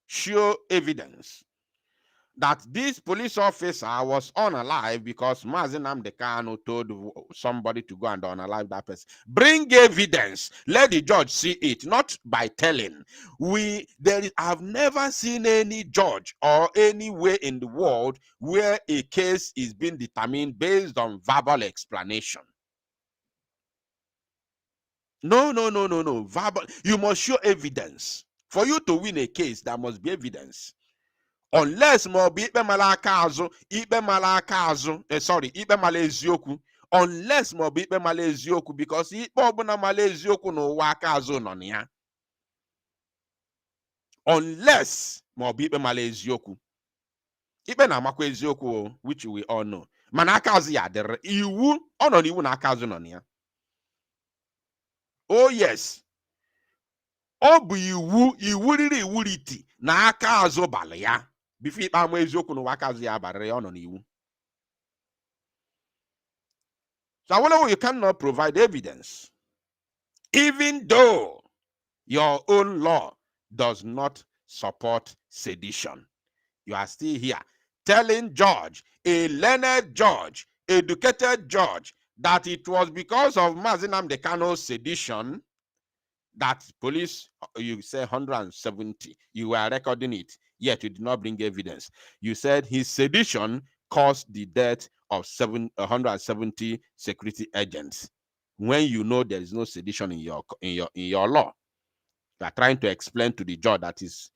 Show evidence that this police officer was unalive because Nnamdi Kanu told somebody to go and unalive that person. Bring evidence. Let the judge see it, not by telling. I've never seen any judge or anywhere in the world where a case is being determined based on verbal explanation. No. Verbal. You must show evidence. For you to win a case, there must be evidence. Unless ikpe mala eziokwu, unless ikpe mala eziokwu, because ikpe ọbụna mala eziokwu n'ụwa aka azụ nọ na ya. Unless ikpe mala eziokwu. Ikpe na-amakwa eziokwu, which we all know. Mana aka azụ ya dịrị iwu, ọ nọ n'iwu na aka azụ nọ na ya. Oh yes. Ọ bụ iwu riri iwuriti na aka azụ balị ya. Before ikpe ama eziokwu n'ụwa aka azụ ya barịrị ya, ọ nọ n'iwu. So Awolowo, you cannot provide evidence, even though your own law does not support sedition. You are still here telling judge, a learned judge, educated judge, that it was because of Nnamdi Kanu's sedition that police, you say 170, you were recording it, yet you did not bring evidence. You said his sedition caused the death of 170 security agents, when you know there is no sedition in your law. You are trying to explain to the judge that is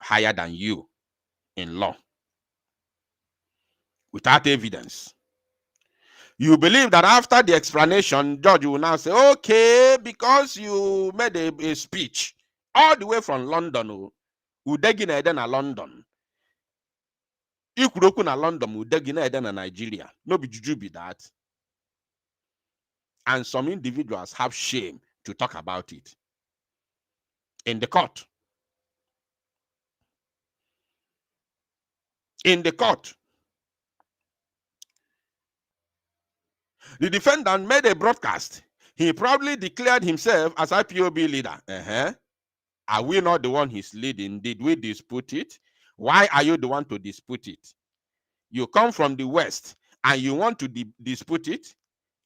higher than you in law without evidence. You believe that after the explanation, judge will now say, okay, because you made a speech all the way from London, udegina eden na London, ikuroku na London, udegina eden na Nigeria. No be juju be that. And some individuals have shame to talk about it in the court. In the court. The defendant made a broadcast. He probably declared himself as IPOB leader. Are we not the one he's leading? Did we dispute it? Why are you the one to dispute it? You come from the West and you want to dispute it?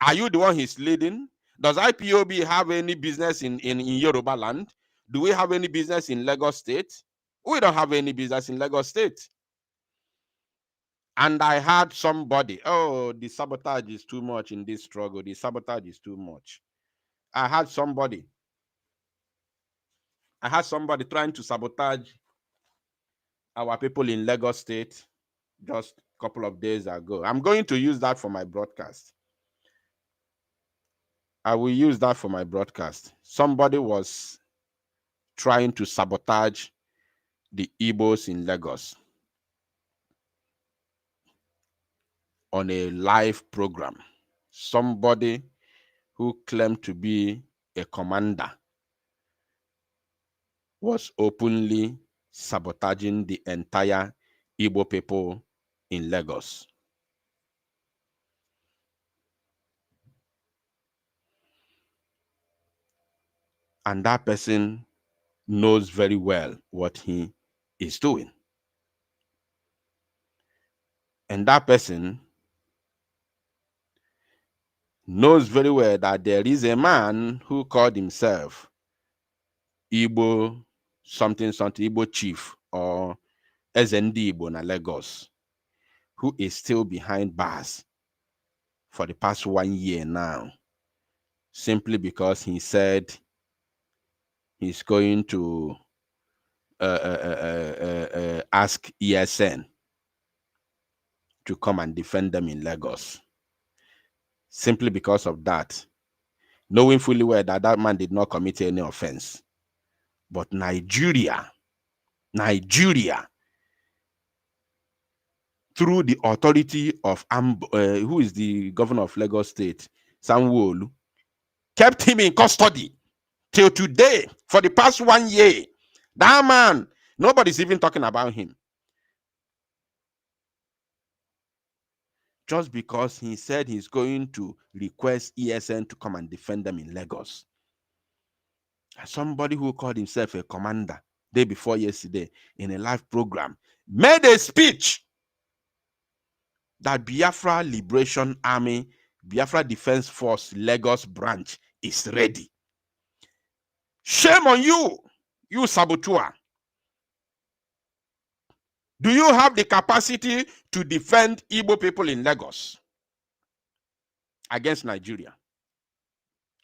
Are you the one he's leading? Does IPOB have any business in Yoruba land? Do we have any business in Lagos State? We don't have any business in Lagos State. And I heard somebody, oh, the sabotage is too much in this struggle. The sabotage is too much. I had somebody trying to sabotage our people in Lagos State just a couple of days ago. I'm going to use that for my broadcast. I will use that for my broadcast. Somebody was trying to sabotage the Igbos in Lagos on a live program. Somebody who claimed to be a commander was openly sabotaging the entire Igbo people in Lagos. And that person knows very well what he is doing. And that person knows very well that there is a man who called himself Igbo something, Igbo chief or SND Igbo na Lagos, who is still behind bars for the past 1 year now, simply because he said he's going to ask ESN to come and defend them in Lagos. Simply because of that, knowing fully well that that man did not commit any offense. But Nigeria, through the authority of who is the governor of Lagos State, Sanwo-Olu, kept him in custody till today for the past 1 year. That man, nobody's even talking about him. Just because he said he's going to request ESN to come and defend them in Lagos. Somebody who called himself a commander day before yesterday in a live program made a speech that Biafra Liberation Army, Biafra Defense Force Lagos branch is ready. Shame on you, you saboteur. Do you have the capacity to defend Igbo people in Lagos against Nigeria?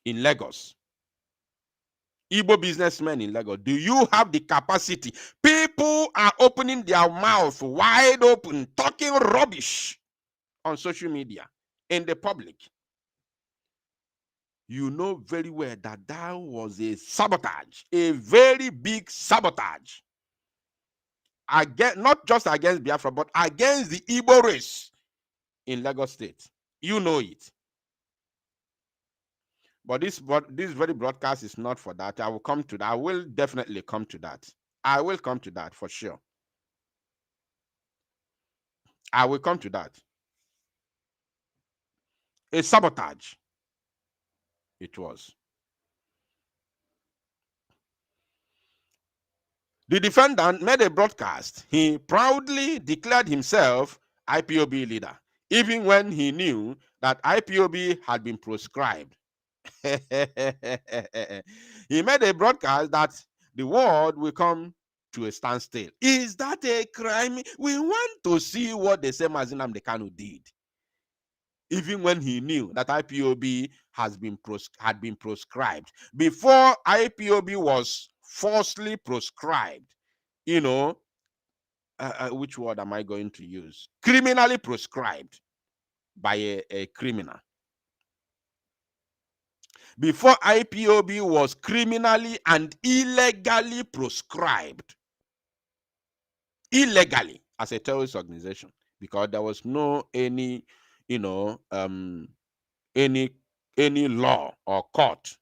In Lagos. Igbo businessmen in Lagos, do you have the capacity? People are opening their mouth wide open, talking rubbish on social media, in the public. You know very well that that was a sabotage, a very big sabotage. Again, not just against Biafra, but against the Igbo race in Lagos State. You know it. But this very broadcast is not for that. I will come to that. I will definitely come to that. I will come to that for sure. I will come to that. A sabotage. It was. The defendant made a broadcast. He proudly declared himself IPOB leader, even when he knew that IPOB had been proscribed. He made a broadcast that the world will come to a standstill. Is that a crime? We want to see what the same as Nnamdi Kanu did. Even when he knew that IPOB had been proscribed. Before IPOB was falsely proscribed, you know, which word am I going to use? Criminally proscribed by a criminal. Before IPOB was criminally and illegally proscribed. Illegally as a terrorist organization, because there was no any, you know, any law or court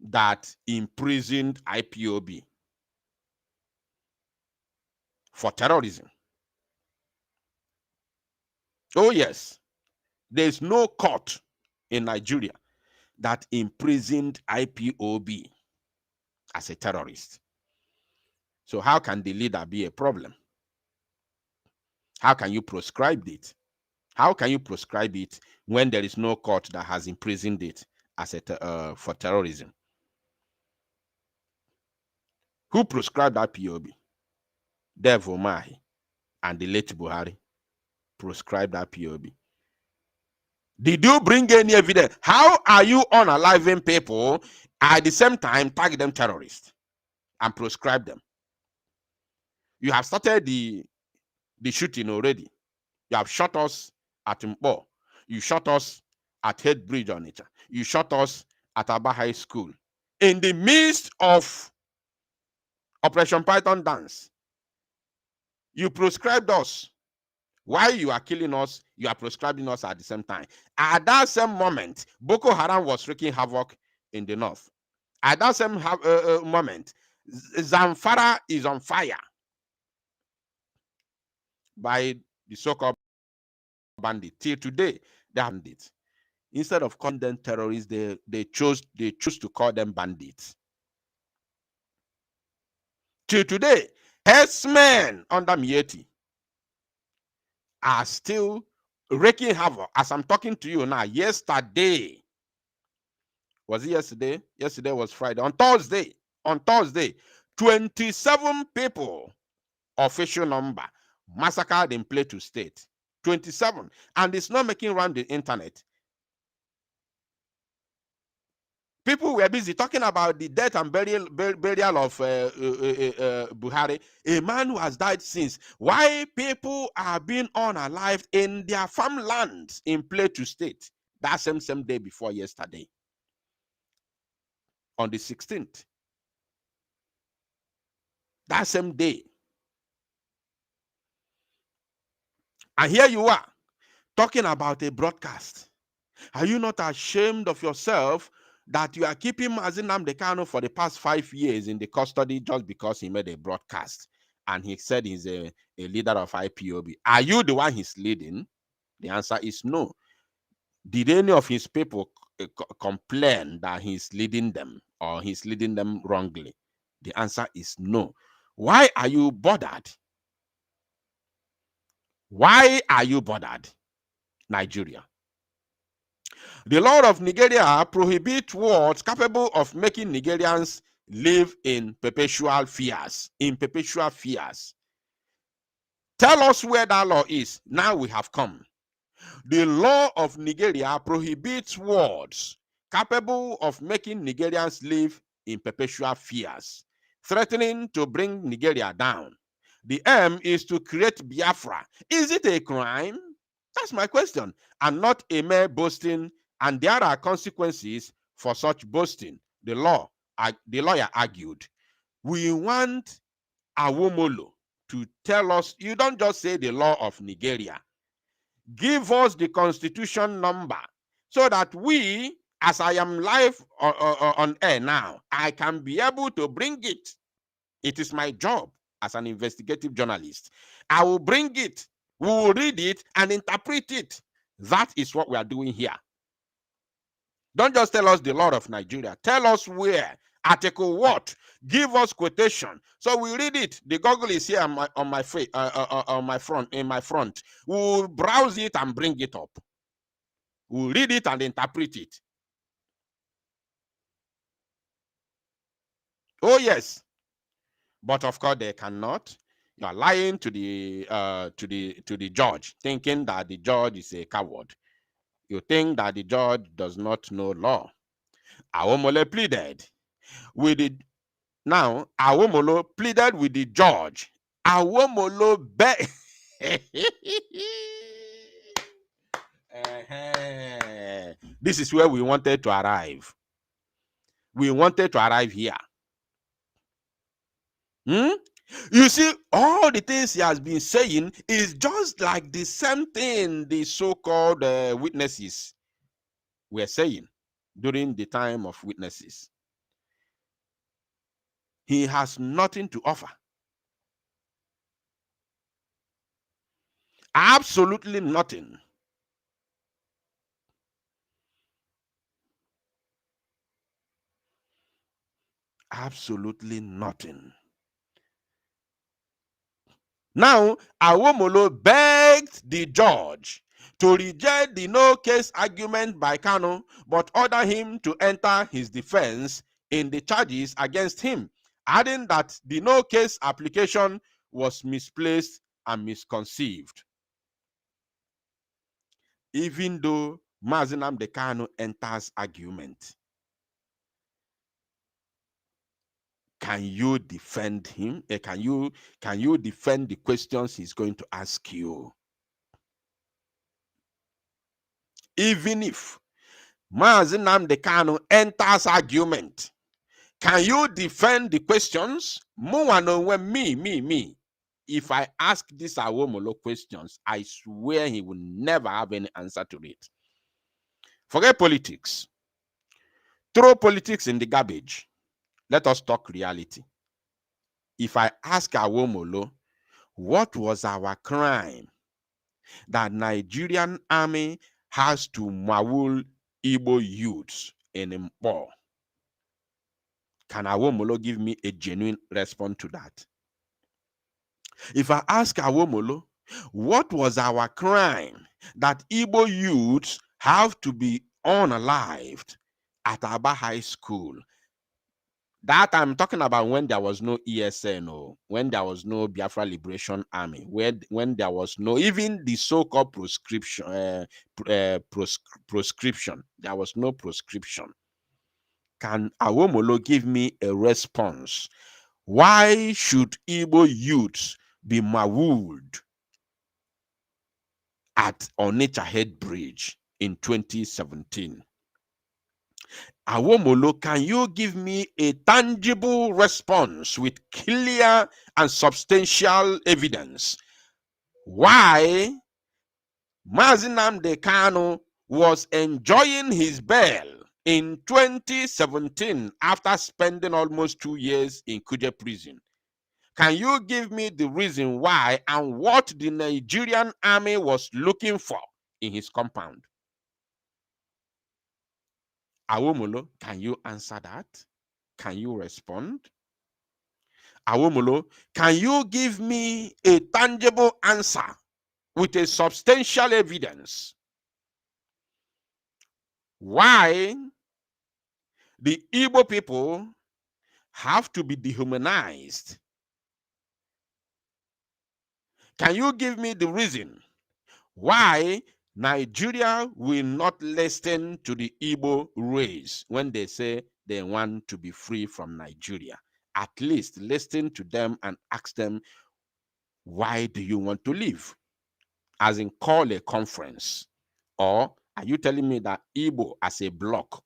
that imprisoned IPOB for terrorism. Oh yes, there's no court in Nigeria that imprisoned IPOB as a terrorist. So how can the leader be a problem? How can you proscribe it? How can you proscribe it when there is no court that has imprisoned it as a for terrorism? Who proscribed IPOB? Dev Omahi and the late Buhari proscribed IPOB. Did you bring any evidence? How are you unaliving people at the same time tag them terrorists and proscribe them? You have started the shooting already. You have shot us at Mpo. You shot us at Head Bridge on it. You shot us at Aba High School. In the midst of Operation Python dance, you proscribed us. While you are killing us, you are proscribing us at the same time. At that same moment, Boko Haram was wreaking havoc in the north. At that same moment, Zamfara is on fire by the so-called bandits. Till today, they are bandits. Instead of calling them terrorists, they choose to call them bandits. Till today, herdsmen under Mieti are still wreaking havoc. As I'm talking to you now, yesterday, was it yesterday? Yesterday was Friday. On Thursday, 27 people, official number, massacred in Plateau State. 27. And it's not making round the internet. People were busy talking about the death and burial of Buhari, a man who has died since. Why people are being unalived in their farmlands in Plateau State? That same day before yesterday, on the 16th. That same day. And here you are, talking about a broadcast. Are you not ashamed of yourself that you are keeping Nnamdi Kanu for the past 5 years in the custody just because he made a broadcast and he said he's a leader of IPOB? Are you the one he's leading? The answer is no. Did any of his people complain that he's leading them or he's leading them wrongly? The answer is no. Why are you bothered? Why are you bothered, Nigeria? The law of Nigeria prohibits words capable of making Nigerians live in perpetual fears. In perpetual fears. Tell us where that law is. Now we have come. The law of Nigeria prohibits words capable of making Nigerians live in perpetual fears, threatening to bring Nigeria down. The aim is to create Biafra. Is it a crime? That's my question. And not a mere boasting, and there are consequences for such boasting. The lawyer argued. We want Awomolo to tell us, you don't just say the law of Nigeria. Give us the constitution number so that we, as I am live on air now, I can be able to bring it. It is my job as an investigative journalist. I will bring it, we will read it and interpret it. That is what we are doing here. Don't just tell us the law of Nigeria. Tell us where, article what, give us quotation. So we read it. The Google is here on my front. We'll browse it and bring it up. We'll read it and interpret it. Oh yes, but of course they cannot. You are lying to the judge, thinking that the judge is a coward. You think that the judge does not know law. Awomolo pleaded with the Awomolo pleaded with the judge. Awomolo begged. This is where we wanted to arrive. We wanted to arrive here. You see, all the things he has been saying is just like the same thing the so-called witnesses were saying during the time of witnesses. He has nothing to offer. Absolutely nothing. Absolutely nothing. Now, Awomolo begged the judge to reject the no case argument by Kanu, but order him to enter his defense in the charges against him, adding that the no case application was misplaced and misconceived. Even though Nnamdi Kanu enters argument, can you defend him? Can you defend the questions he's going to ask you? Even if Nnamdi Kanu enters argument, can you defend the questions? Me. If I ask this Awomolo questions, I swear he will never have any answer to it. Forget politics. Throw politics in the garbage. Let us talk reality. If I ask Awomolo, what was our crime that Nigerian army has to maul Igbo youths in Mpo? Can Awomolo give me a genuine response to that? If I ask Awomolo, what was our crime that Igbo youths have to be unalived at Aba High School? That I'm talking about when there was no ESN, or when there was no Biafra Liberation Army, when there was no even the so-called prescription, proscription. There was no proscription. Can Awomolo give me a response? Why should Igbo youths be mauled at Onitsha Head Bridge in 2017. Awomolo, can you give me a tangible response with clear and substantial evidence why Mazi Nnamdi Kanu was enjoying his bail in 2017 after spending almost 2 years in Kuje prison? Can you give me the reason why and what the Nigerian army was looking for in his compound? Awomolo, can you answer that? Can you respond? Awomolo, can you give me a tangible answer with a substantial evidence why the Igbo people have to be dehumanized? Can you give me the reason why Nigeria will not listen to the Igbo race when they say they want to be free from Nigeria? At least listen to them and ask them, why do you want to leave? As in, call a conference. Or are you telling me that Igbo as a bloc,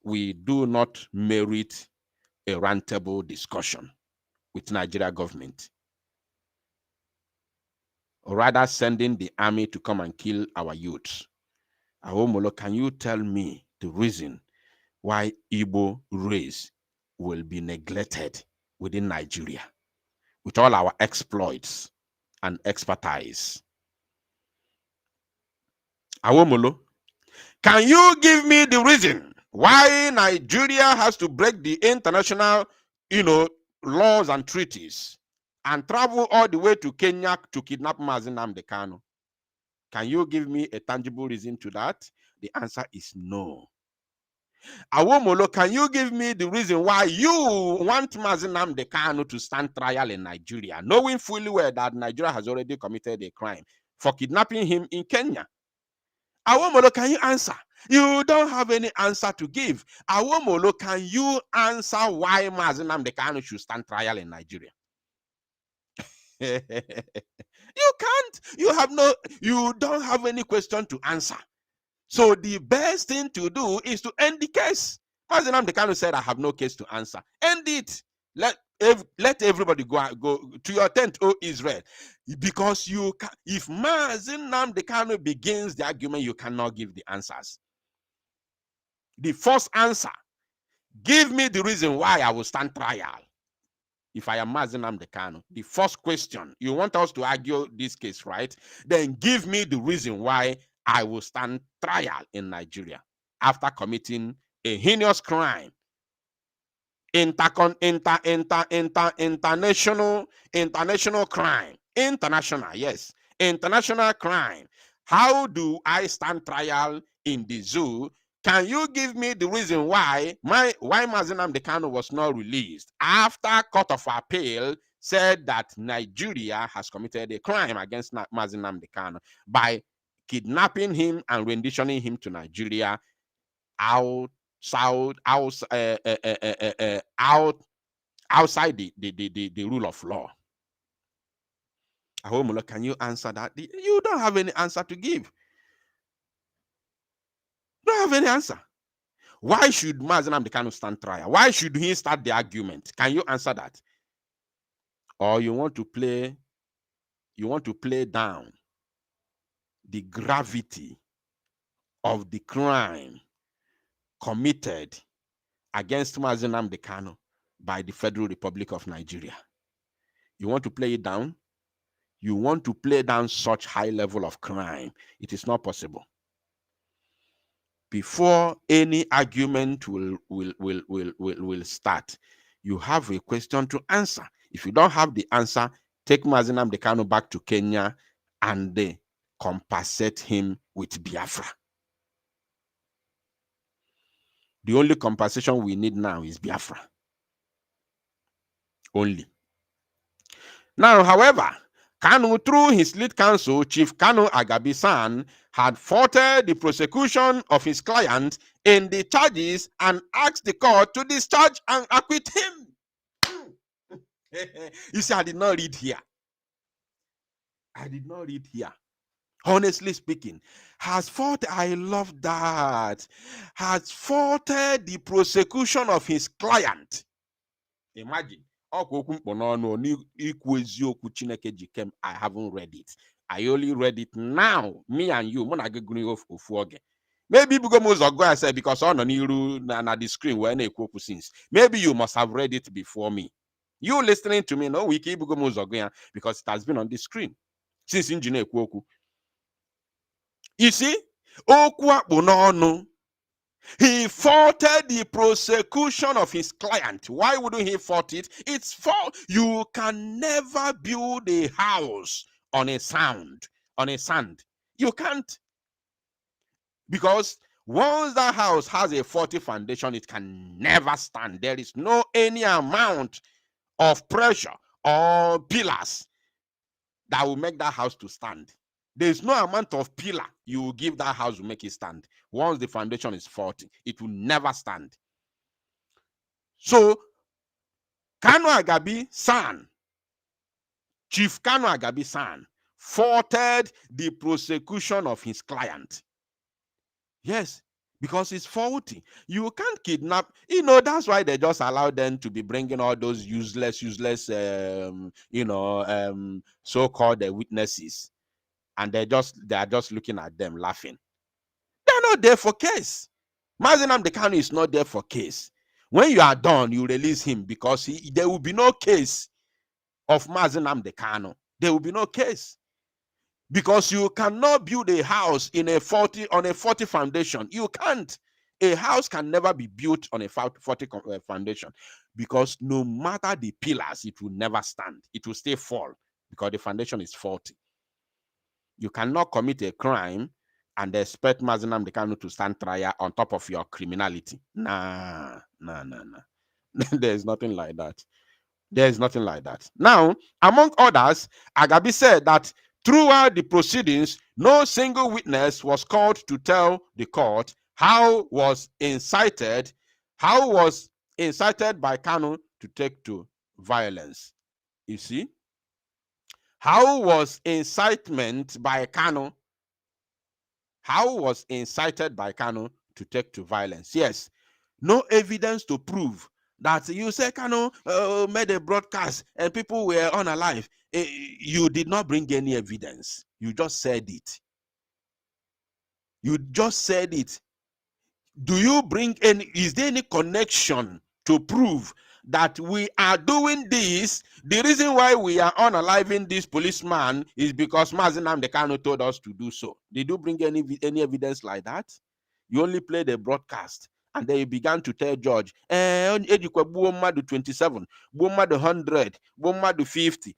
we do not merit a roundtable discussion with Nigeria government? Or rather sending the army to come and kill our youths? Awomolo, can you tell me the reason why Igbo race will be neglected within Nigeria with all our exploits and expertise? Awomolo, can you give me the reason why Nigeria has to break the international, laws and treaties and travel all the way to Kenya to kidnap Mazi Nnamdi Kanu? Can you give me a tangible reason to that? The answer is no. Awomolo, can you give me the reason why you want Mazi Nnamdi Kanu to stand trial in Nigeria, knowing fully well that Nigeria has already committed a crime for kidnapping him in Kenya? Awomolo, can you answer? You don't have any answer to give. Awomolo, can you answer why Mazi Nnamdi Kanu should stand trial in Nigeria? You can't. You don't have any question to answer. So the best thing to do is to end the case. Mazi Nnamdi Kanu said, I have no case to answer. End it. Let everybody go to your tent, O Israel. Because if Mazi Nnamdi Kanu begins the argument, you cannot give the answers. The first answer, give me the reason why I will stand trial. If I am Mazi Nnamdi Kanu, the first question, you want us to argue this case, right? Then give me the reason why I will stand trial in Nigeria after committing a heinous crime. International crime. International crime. How do I stand trial in the zoo? Can you give me the reason why Mazi Nnamdi Kanu was not released after Court of Appeal said that Nigeria has committed a crime against Mazi Nnamdi Kanu by kidnapping him and renditioning him to Nigeria outside the rule of law? Awomolo, can you answer that? You don't have any answer to give. You don't have any answer. Why should Mazi Nnamdi Kanu stand trial? Why should he start the argument? Can you answer that? Or you want to play down the gravity of the crime committed against Mazi Nnamdi Kanu by the Federal Republic of Nigeria? You want to play it down? You want to play down such high level of crime? It is not possible. Before any argument will start, you have a question to answer. If you don't have the answer, take Mazi Nnamdi Kanu back to Kenya and they compensate him with Biafra. The only compensation we need now is Biafra. Only. Now, however, Kanu, through his lead counsel, Chief Kanu Agabi-san, had faulted the prosecution of his client in the charges and asked the court to discharge and acquit him. You see, I did not read here. honestly speaking, has faulted, I love that, has faulted the prosecution of his client. Imagine, I haven't read it. I only read it now. Me and you, maybe I said because on the screen where maybe you must have read it before me. You listening to me, no, we keep because it has been on the screen since engineer kwoku. You see, he faulted the prosecution of his client. Why wouldn't he fault it? It's fault. You can never build a house on a sand. You can't. Because once that house has a faulty foundation, it can never stand. There is no any amount of pressure or pillars that will make that house to stand. There's no amount of pillar you will give that house to make it stand. Once the foundation is faulty, it will never stand. So, Kanu Agabi San, Chief Kanu Agabi San, faulted the prosecution of his client. Yes, because it's faulty. You can't kidnap. That's why they just allow them to be bringing all those useless, so-called witnesses. And they are just looking at them laughing. They're not there for case. Nnamdi Kanu is not there for case. When you are done, you release him because there will be no case of Nnamdi Kanu. There will be no case. Because you cannot build a house on a faulty foundation. You can't. A house can never be built on a faulty foundation because no matter the pillars, it will never stand. It will stay fall because the foundation is faulty. You cannot commit a crime and expect Nnamdi Kanu to stand trial on top of your criminality. Nah. There's nothing like that. There's nothing like that. Now, among others, Agabi said that throughout the proceedings, no single witness was called to tell the court how was incited by Kanu to take to violence. You see? How was incitement by Kanu? How was incited by Kanu to take to violence? Yes, no evidence to prove that you say Kanu made a broadcast and people were unalive. You did not bring any evidence. You just said it. You just said it. Do you bring any? Is there any connection to prove that we are doing this? The reason why we are unaliving this policeman is because Nnamdi Kanu told us to do so. Did you bring any evidence like that? You only played a broadcast. And then you began to tell George, 27, 100, 50,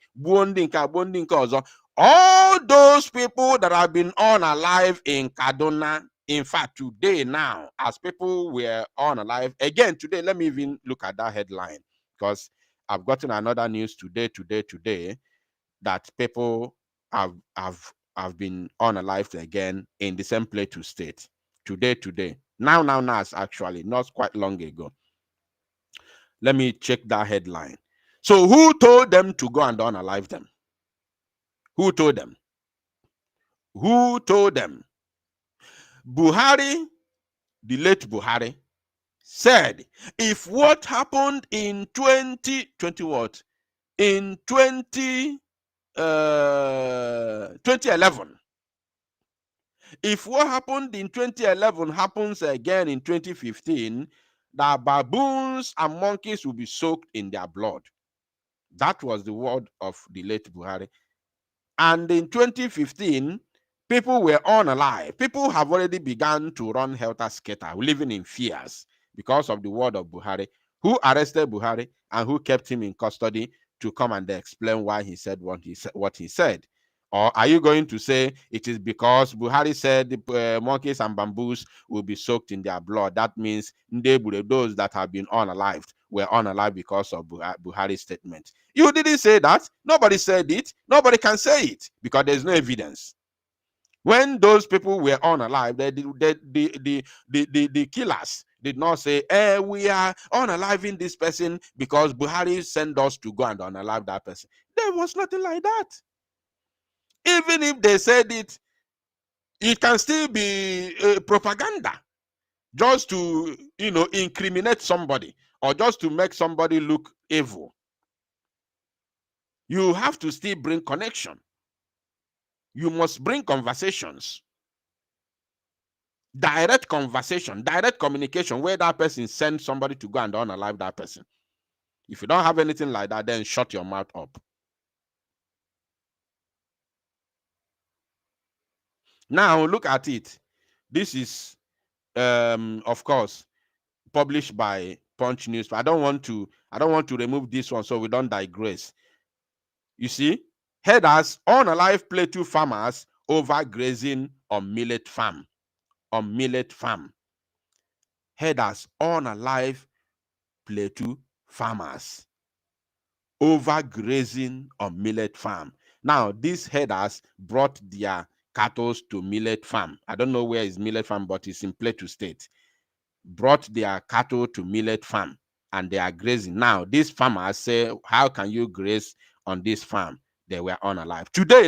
all those people that have been unalive in Kaduna. In fact, today now, as people were unalive, again, today, let me even look at that headline because I've gotten another news today, that people have been unalived again in the same Plateau state. Today. Now, it's actually not quite long ago. Let me check that headline. So who told them to go and unalive them? Who told them? Buhari, the late Buhari, said if what happened in 2011, if what happened in 2011 happens again in 2015, the baboons and monkeys will be soaked in their blood. That was the word of the late Buhari. And in 2015, people were unalive. People have already begun to run helter-skelter, living in fears because of the word of Buhari, who arrested Buhari and who kept him in custody to come and explain why he said what he said. Or are you going to say it is because Buhari said the monkeys and bamboos will be soaked in their blood? That means those that have been unalived were unalive because of Buhari's statement. You didn't say that. Nobody said it. Nobody can say it because there's no evidence. When those people were unalive, the killers did not say, we are unaliving this person because Buhari sent us to go and unalive that person. There was nothing like that. Even if they said it, it can still be propaganda, just to, incriminate somebody or just to make somebody look evil. You have to still bring connection. You must bring conversations, direct conversation, direct communication, where that person sends somebody to go and unalive that person. If you don't have anything like that, then shut your mouth up. Now look at it. This is, of course, published by Punch News. I don't want to remove this one so we don't digress. You see, headers unalive plateau farmers over grazing on millet farm. On millet farm. Headers unalive plateau farmers over grazing on millet farm. Now, these headers brought their cattle to millet farm. I don't know where is millet farm, but it's in Plateau State. Brought their cattle to millet farm and they are grazing. Now, these farmers say, how can you graze on this farm? They were unalive. Today,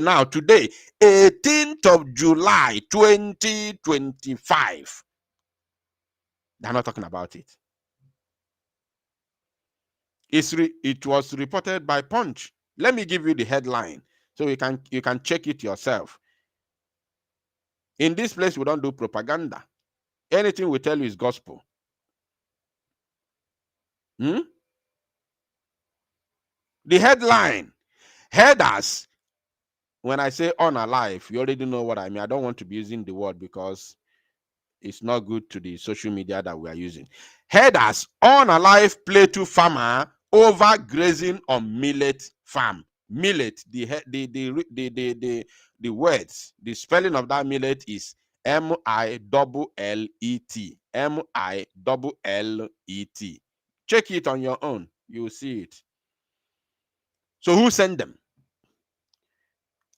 18th of July, 2025. They're not talking about it. It was reported by Punch. Let me give you the headline so you can check it yourself. In this place, we don't do propaganda. Anything we tell you is gospel. The headline, headers. When I say unalive, you already know what I mean. I don't want to be using the word because it's not good to the social media that we are using. Headers, unalive plateau farmer over grazing on millet farm. Millet, the words, the spelling of that millet is M-I-L-L-E-T. M-I-L-L-E-T. Check it on your own. You'll see it. So who sent them?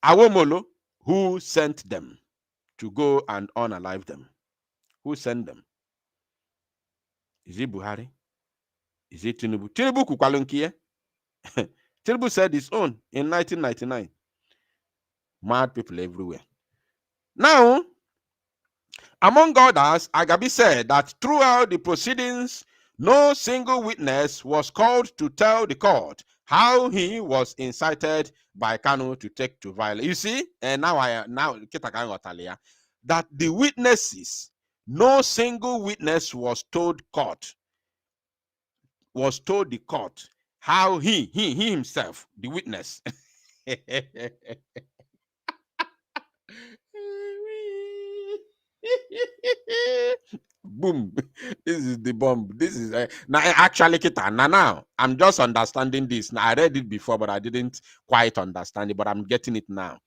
Awomolo, who sent them to go and unalive them? Who sent them? Is it Buhari? Is it Tinubu? Tinubu kukwalunkie. Tinubu said his own in 1999. Mad people everywhere. Now, among others, Agabi said that throughout the proceedings, no single witness was called to tell the court how he was incited by Kanu to take to violence. You see, and now that the witnesses, no single witness was told the court how he himself, the witness. Boom. This is the bomb. This is now actually now I'm just understanding this. Now I read it before, but I didn't quite understand it, but I'm getting it now.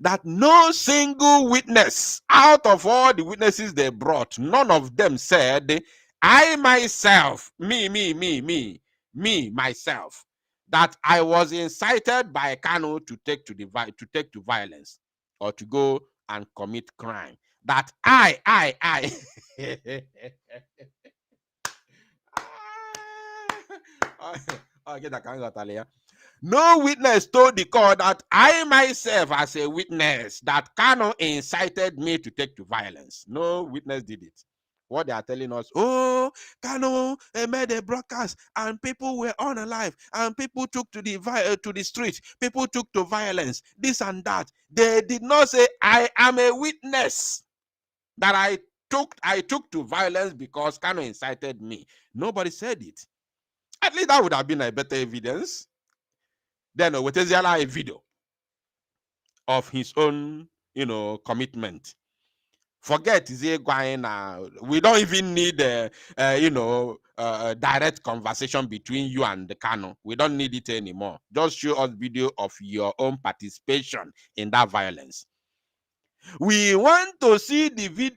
That no single witness out of all the witnesses they brought, none of them said, I myself, myself, that I was incited by Kanu to take to violence or to go and commit crime. That I no witness told the court that I myself, as a witness, that Kanu incited me to take to violence. No witness did it. What they are telling us, oh, Kanu made a broadcast and people were unalive and people took to the street, people took to violence, this and that. They did not say, I am a witness that I took to violence because Kanu incited me. Nobody said it. At least that would have been a better evidence. Then with a video of his own, commitment. Forget we don't even need direct conversation between you and the Kanu. We don't need it anymore. Just show us video of your own participation in that violence. We want to see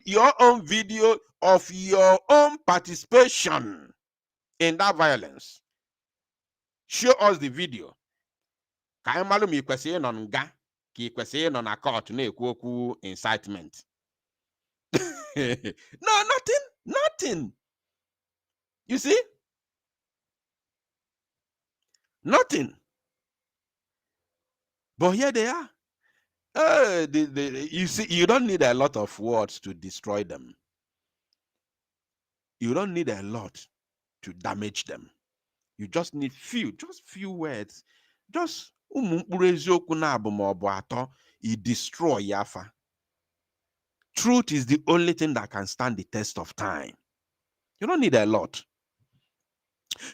your own video of your own participation in that violence. Show us the video. Ka anyị malụ ma ị kwesịrị ịnọ nga ka ị kwesịrị ịnọ na court na-ekwu okwu incitement. No, nothing. You see? Nothing. But here they are. You see, you don't need a lot of words to destroy them. You don't need a lot to damage them. You just need few words. Just you destroy Yafa. Truth is the only thing that can stand the test of time. You don't need a lot.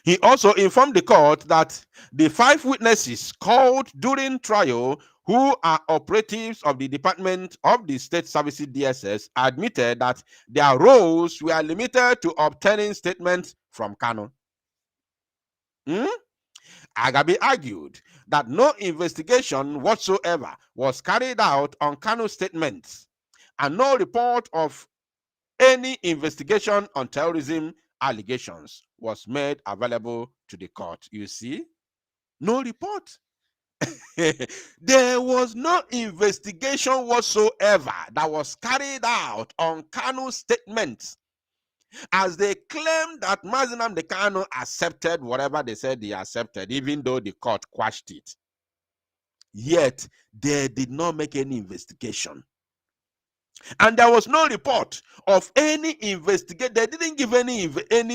He also informed the court that the 5 witnesses called during trial, who are operatives of the Department of the State Services DSS, admitted that their roles were limited to obtaining statements from Kanu. Agabi argued that no investigation whatsoever was carried out on Kanu's statements, and no report of any investigation on terrorism allegations was made available to the court. You see, no report. There was no investigation whatsoever that was carried out on Kanu's statements, as they claimed that Nnamdi Kanu accepted whatever they said he accepted, even though the court quashed it. Yet they did not make any investigation. And there was no report of any investigation. They didn't give any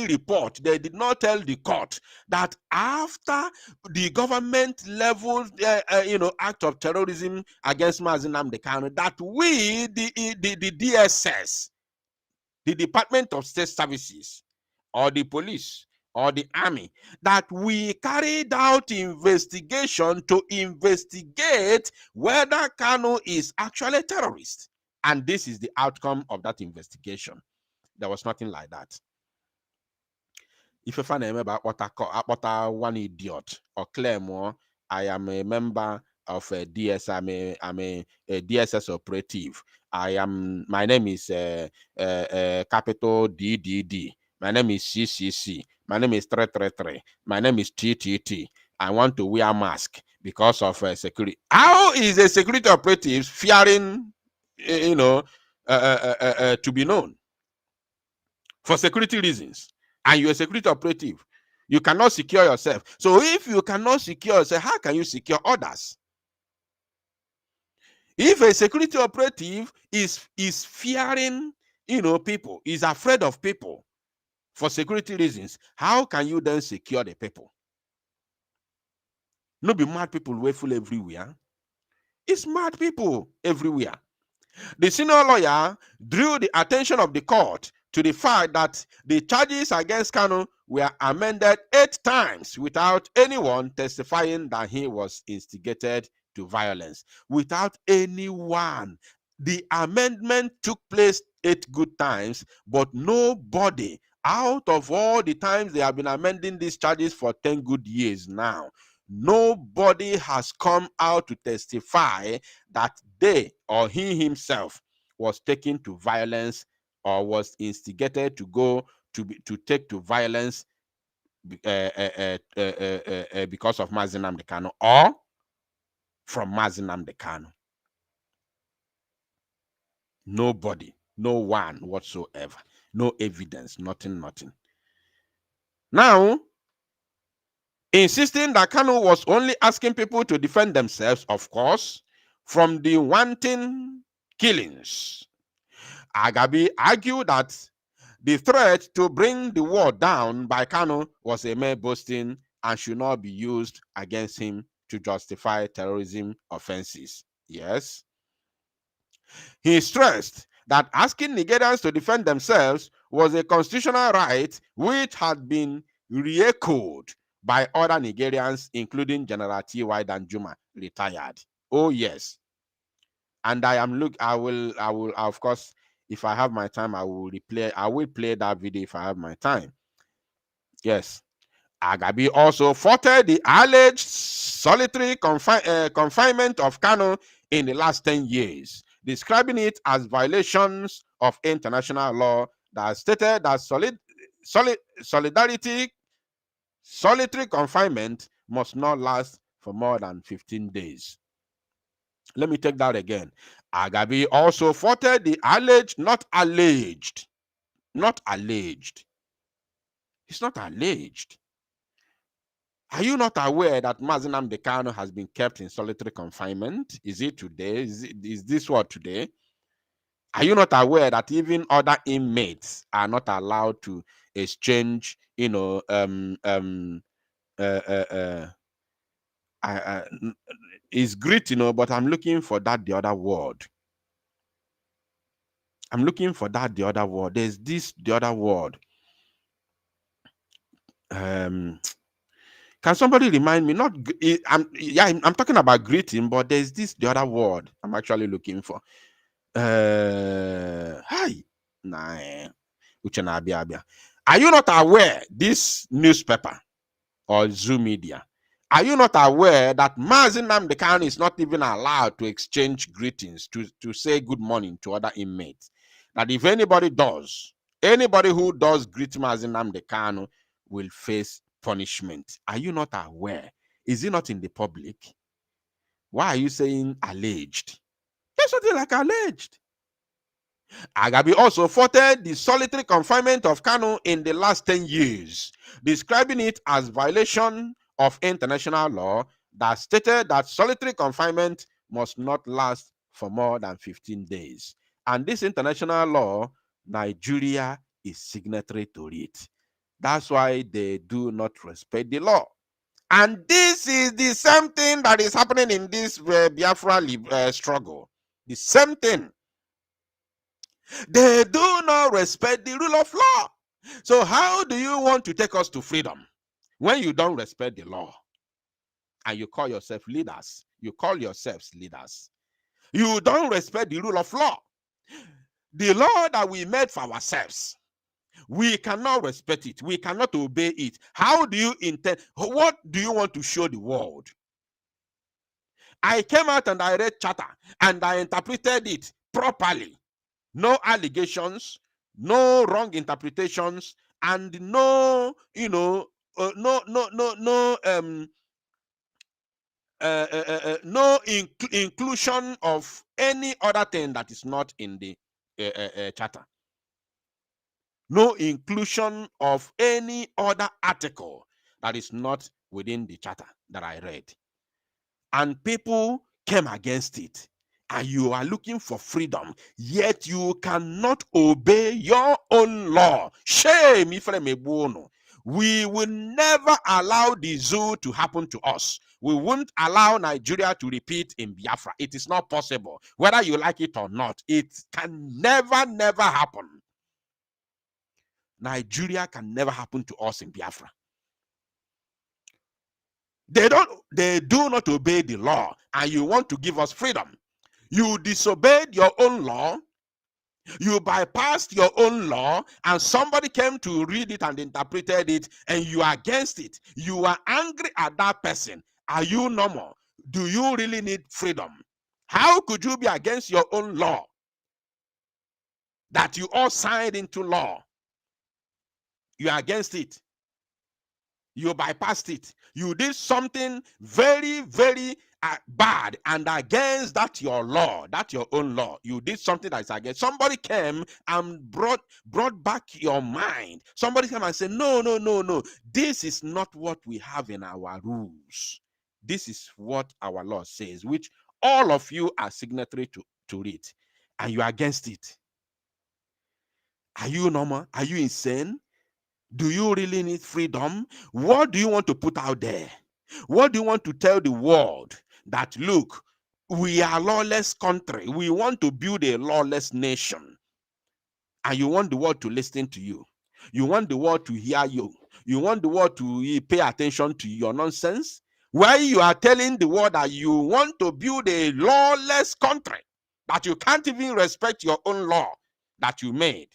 report. They did not tell the court that after the government leveled, act of terrorism against Nnamdi Kanu, that we, the DSS, the Department of State Services, or the police, or the army, that we carried out investigation to investigate whether Kanu is actually a terrorist. And this is the outcome of that investigation. There was nothing like that. If you find a member about one idiot or claim more, I am a member of a DSS. I'm a DSS operative. My name is capital DDD. My name is CCC. My name is 333. My name is TTT. I want to wear a mask because of security. How is a security operative fearing, to be known for security reasons? And you're a security operative. You cannot secure yourself. So if you cannot secure yourself, how can you secure others? If a security operative is fearing, people, is afraid of people for security reasons, how can you then secure the people? No be mad people way full everywhere. It's mad people everywhere. The senior lawyer drew the attention of the court to the fact that the charges against Kanu were amended 8 times without anyone testifying that he was instigated to violence. Without anyone. The amendment took place 8 good times, but nobody, out of all the times they have been amending these charges for 10 good years now, nobody has come out to testify that they or he himself was taken to violence or was instigated to go to take to violence because of Nnamdi Kanu or from Nnamdi Kanu. Nobody, no one whatsoever, no evidence, nothing. Now, insisting that Kanu was only asking people to defend themselves, of course, from the wanton killings, Agabi argued that the threat to bring the war down by Kanu was a mere boasting and should not be used against him to justify terrorism offenses. Yes. He stressed that asking Nigerians to defend themselves was a constitutional right which had been re-echoed by other Nigerians, including General T.Y. Danjuma, retired. Oh, yes. And I will, of course, if I have my time, I will play that video if I have my time. Yes. Agabi also faulted the alleged solitary confinement of Kanu in the last 10 years, describing it as violations of international law that stated that solitary confinement must not last for more than 15 days. Let me take that again. Agabi also faulted the not alleged. It's not alleged. Are you not aware that Nnamdi Kanu has been kept in solitary confinement? Is it today? Is this what today? Are you not aware that even other inmates are not allowed to exchange, is great, but I'm looking for that the other word. I'm looking for that the other word. There's this the other word. Can somebody remind me? Not I'm talking about greeting, but there's this the other word I'm actually looking for. Hi. Nah. Are you not aware this newspaper or Zoom media? Are you not aware that Nnamdi Kanu is not even allowed to exchange greetings, to say good morning to other inmates? That if anybody who does greet Nnamdi Kanu will face punishment. Are you not aware? Is it not in the public? Why are you saying alleged? There's something like alleged. Agabi also faulted the solitary confinement of Kanu in the last 10 years, describing it as violation of international law that stated that solitary confinement must not last for more than 15 days. And this international law, Nigeria is signatory to it. That's why they do not respect the law. And this is the same thing that is happening in this Biafra struggle. The same thing. They do not respect the rule of law. So how do you want to take us to freedom when you don't respect the law? And you call yourself leaders. You call yourselves leaders. You don't respect the rule of law. The law that we made for ourselves, we cannot respect it. We cannot obey it. How do you intend? What do you want to show the world? I came out and I read charter and I interpreted it properly. No allegations, no wrong interpretations, and no inclusion of any other thing that is not in the charter. No inclusion of any other article that is not within the charter that I read. And people came against it. And you are looking for freedom, yet you cannot obey your own law. Shame, we will never allow the zoo to happen to us. We won't allow Nigeria to repeat in Biafra. It is not possible. Whether you like it or not, it can never happen. Nigeria can never happen to us in Biafra. They do not obey the law, and you want to give us freedom. You disobeyed your own law, you bypassed your own law, and somebody came to read it and interpreted it, and you are against it. You are angry at that person. Are you normal? Do you really need freedom? How could you be against your own law that you all signed into law? You are against it. You bypassed it. You did something very bad and against that your law, that your own law. You did something that is against. Somebody came and brought back your mind. Somebody came and said, no. This is not what we have in our rules. This is what our law says, which all of you are signatory to it, and you are against it. Are you normal? Are you insane? Do you really need freedom? What do you want to put out there? What do you want to tell the world? That, look, we are a lawless country. We want to build a lawless nation. And you want the world to listen to you. You want the world to hear you. You want the world to pay attention to your nonsense. While you are telling the world that you want to build a lawless country, that you can't even respect your own law that you made.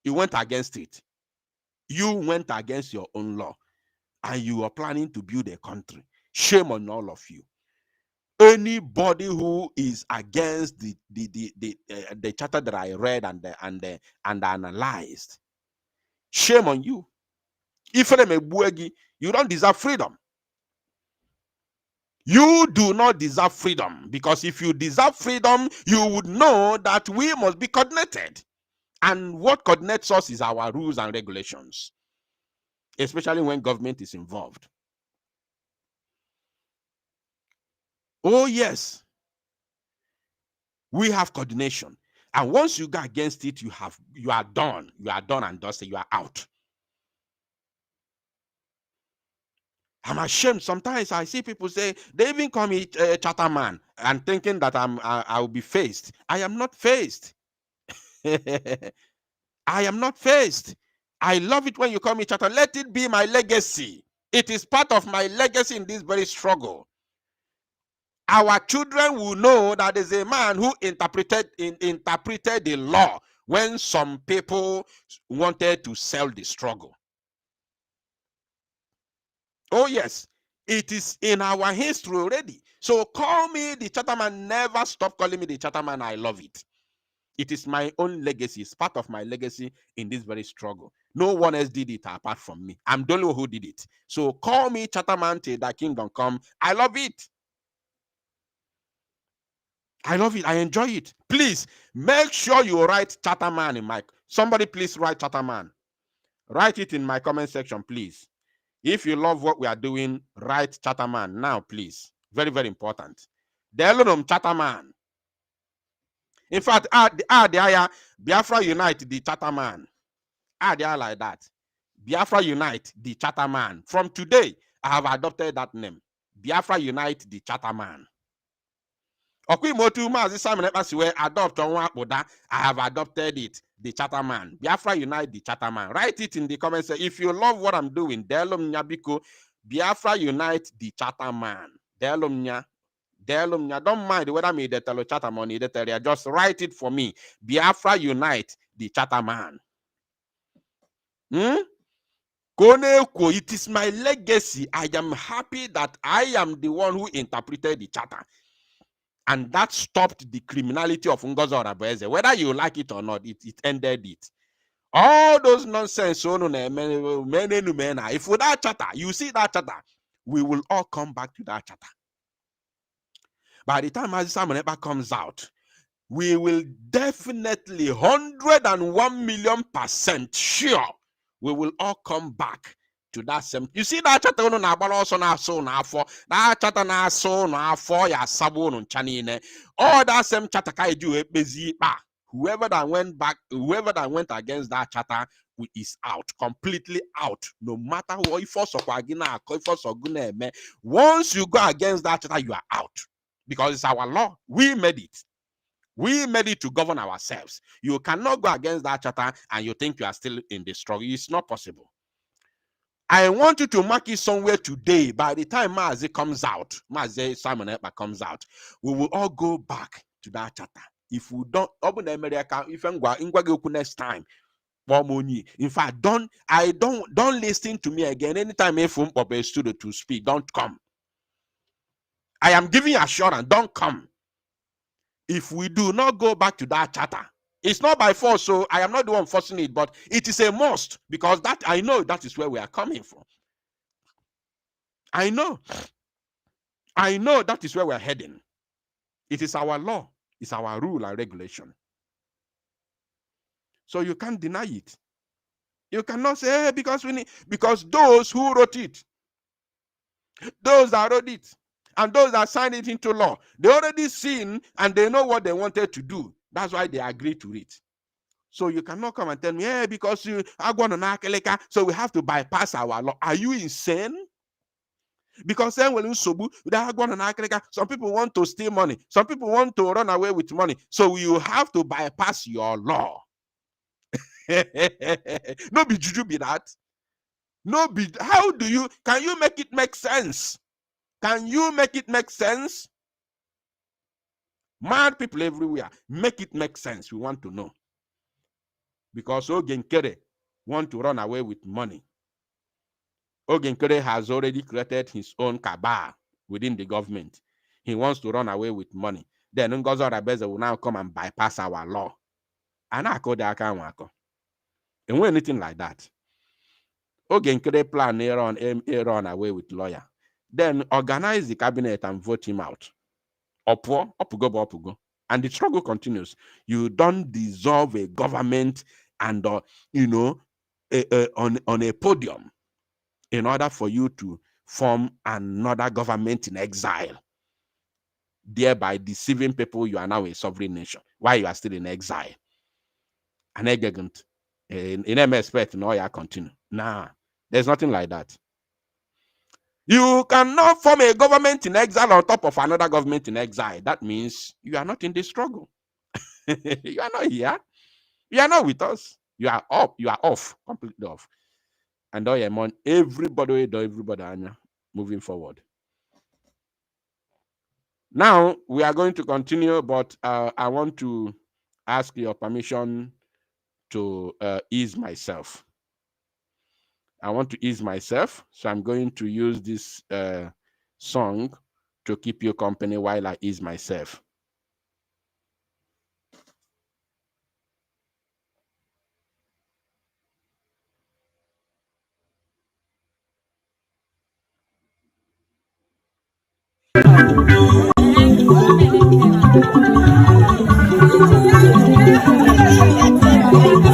You went against it. You went against your own law, and you are planning to build a country. Shame on all of you. Anybody who is against the charter that I read and analyzed, shame on you. If you don't deserve freedom. You do not deserve freedom, because if you deserve freedom, you would know that we must be coordinated. And what coordinates us is our rules and regulations. especially when government is involved. Oh, yes. We have coordination. And once you go against it, you are done. You are done and dusted. You are out. I'm ashamed. Sometimes I see people say, they even call me chatter man, and thinking that I will be faced. I am not faced. I am not faced. I love it when you call me chatter. Let it be my legacy. It is part of my legacy in this very struggle. Our children will know that there's a man who interpreted the law when some people wanted to sell the struggle. Oh, yes. It is in our history already. So call me the Chatterman. Never stop calling me the Chatterman. I love it. It is my own legacy. It's part of my legacy in this very struggle. No one else did it apart from me. I'm the only one who did it. So call me Chatterman till thy kingdom come. I love it. I love it. I enjoy it. Please make sure you write Chatterman in my. Somebody please write Chatterman. Write it in my comment section, please. If you love what we are doing, write Chatterman now, please. Very, very important. The Chatterman. In fact, add Biafra Unite, the Chatterman. Add like that. Biafra Unite, the Chatterman. From today, I have adopted that name. Biafra Unite, the Chatterman. Simon adopt I have adopted it, the Chatterman. Biafra Unite, the Chatterman. Write it in the comments. If you love what I'm doing, Delum Nyabiko, Biafra Unite, the Chatterman. Delum Nya. Don't mind whether me the tell Chatterman, just write it for me. Biafra Unite, the Chatterman. It is my legacy. I am happy that I am the one who interpreted the charter. And that stopped the criminality of Ngozi Orabueze. Whether you like it or not, it ended it. All those nonsense, if with that charter, you see that charter, we will all come back to that charter. By the time Simon comes out, we will definitely 101,000,000% sure we will all come back to that same. You see that chata no na also na so na afọ. That chata na so na afọ ya sabo no chanine. All that same chata ka eju ekpezi ba. Whoever that went against that chata is out, completely out. No matter what once you go against that chata, you are out. Because it's our law. We made it. We made it to govern ourselves. You cannot go against that charter and you think you are still in the struggle. It's not possible. I want you to mark it somewhere today. By the time Mazi comes out, Simon Ekpa comes out, we will all go back to that charter. If we don't open America, if next time, in fact, don't listen to me again. Anytime if a student to speak, don't come. I am giving you assurance, don't come. If we do not go back to that charter, it's not by force, so I am not the one forcing it, but it is a must, because that I know that is where we are coming from. I know that is where we are heading. It is our law, it's our rule and regulation. So you can't deny it. You cannot say, hey, because those who wrote it, those that wrote it, and those that signed it into law, they already seen and they know what they wanted to do. That's why they agreed to it. So you cannot come and tell me, hey, because you are going to so we have to bypass our law. Are you insane? Because then some people want to steal money. Some people want to run away with money. So you have to bypass your law. No be juju be that. No be. How do you? Can you make it make sense? Can you make it make sense? Mad people everywhere. Make it make sense. We want to know. Because Ogenkere want to run away with money. Ogenkere has already created his own cabal within the government. He wants to run away with money. Then Ngozi Orabueze will now come and bypass our law. And I call the account. And when anything like that. Ogenkere plan run away with lawyer. Then organize the cabinet and vote him out. Opugo. And the struggle continues. You don't dissolve a government and on a podium. in order for you to form another government in exile, thereby deceiving people you are now a sovereign nation while you are still in exile. And ignorant. In expect no, you continue. Nah, there's nothing like that. You cannot form a government in exile on top of another government in exile. That means you are not in the struggle. You are not here. You are not with us. You are up. You are off. Completely off. And all your money, everybody, moving forward. Now we are going to continue, but I want to ask your permission to ease myself. I want to ease myself, so I'm going to use this song to keep you company while I ease myself.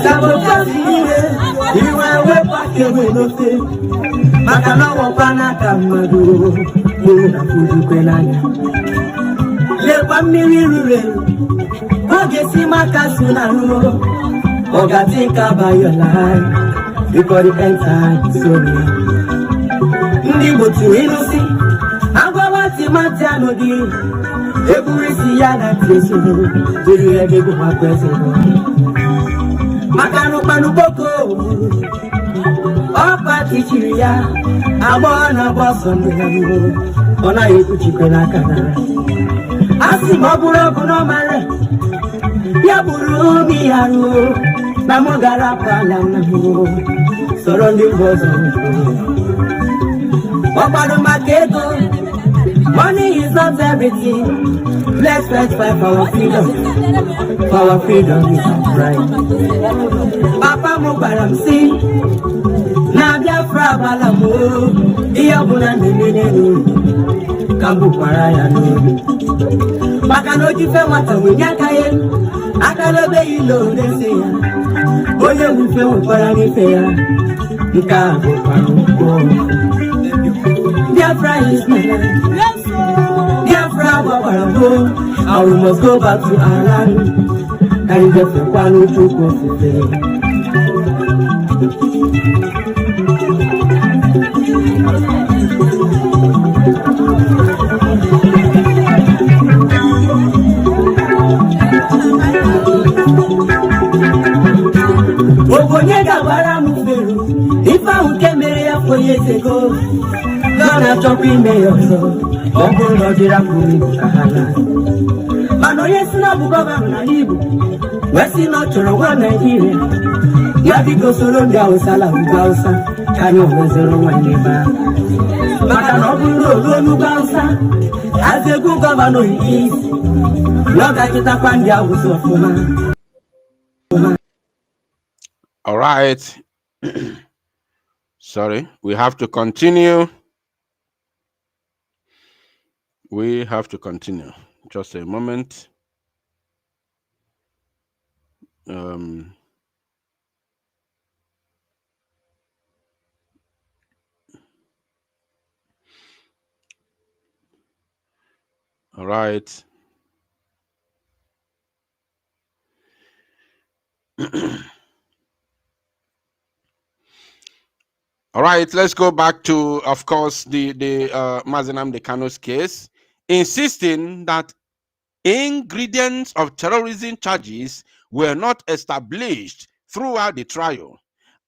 Sabotage, you are way back away, no say. Makana wapana kamadu, muna fuji kwenanya. Lepa miri oge si makasuna no. Oga think about your life, because the end time is so near. Ndi botu inusi, agwawati mati anodi. Eburisi ya na tesu, diri ege kwa kwese. Makanu panu boko, opa tichiria, abona boso nyango, ona yeku chikena kana. Asi maburo kuno mare, ya buru miyaru, namogara pala namu, sorondi bozo. Wapadu makego, money is not everything. Let's fight for our freedom. For our freedom is our right. Papa Mubaram si Nabia Frabalamu Iabuna Nene Kambu Paraya no Makano Jife Wata Winyakaye Akalobe Ilo Nesia Oye Wife Waparani Fea Nkabu Paruko Biafra is my life. Biafra Waparabo and we must go back to our land. And get the Kanu to go to the Obonyega Baramu, if I would get married 4 years ago, gonna jump in there, so Ogo Lodira Kahala. Mano yes na bugoba na libu wesi no choro wa Nigeria ya bigo soro ndia osala ugausa kanyo wezero waneba maka no buru olu ugausa as a good governor he is no ga kita kwandia usofuma. All right. Sorry, we have to continue. We have to continue. Just a moment. All right. All right, let's go back to, of course, the Nnamdi Kanu's case, insisting that ingredients of terrorism charges were not established throughout the trial.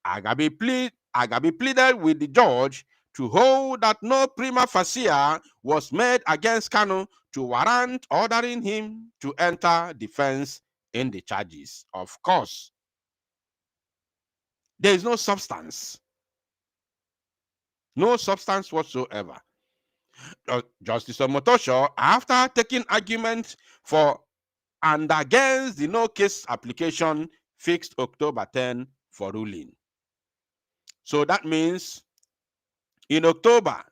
Agabi pleaded with the judge to hold that no prima facie was made against Kanu to warrant ordering him to enter defense in the charges. Of course, there is no substance. No substance whatsoever. Justice Omotosho, after taking argument for and against the no case application, fixed October 10 for ruling. So that means on October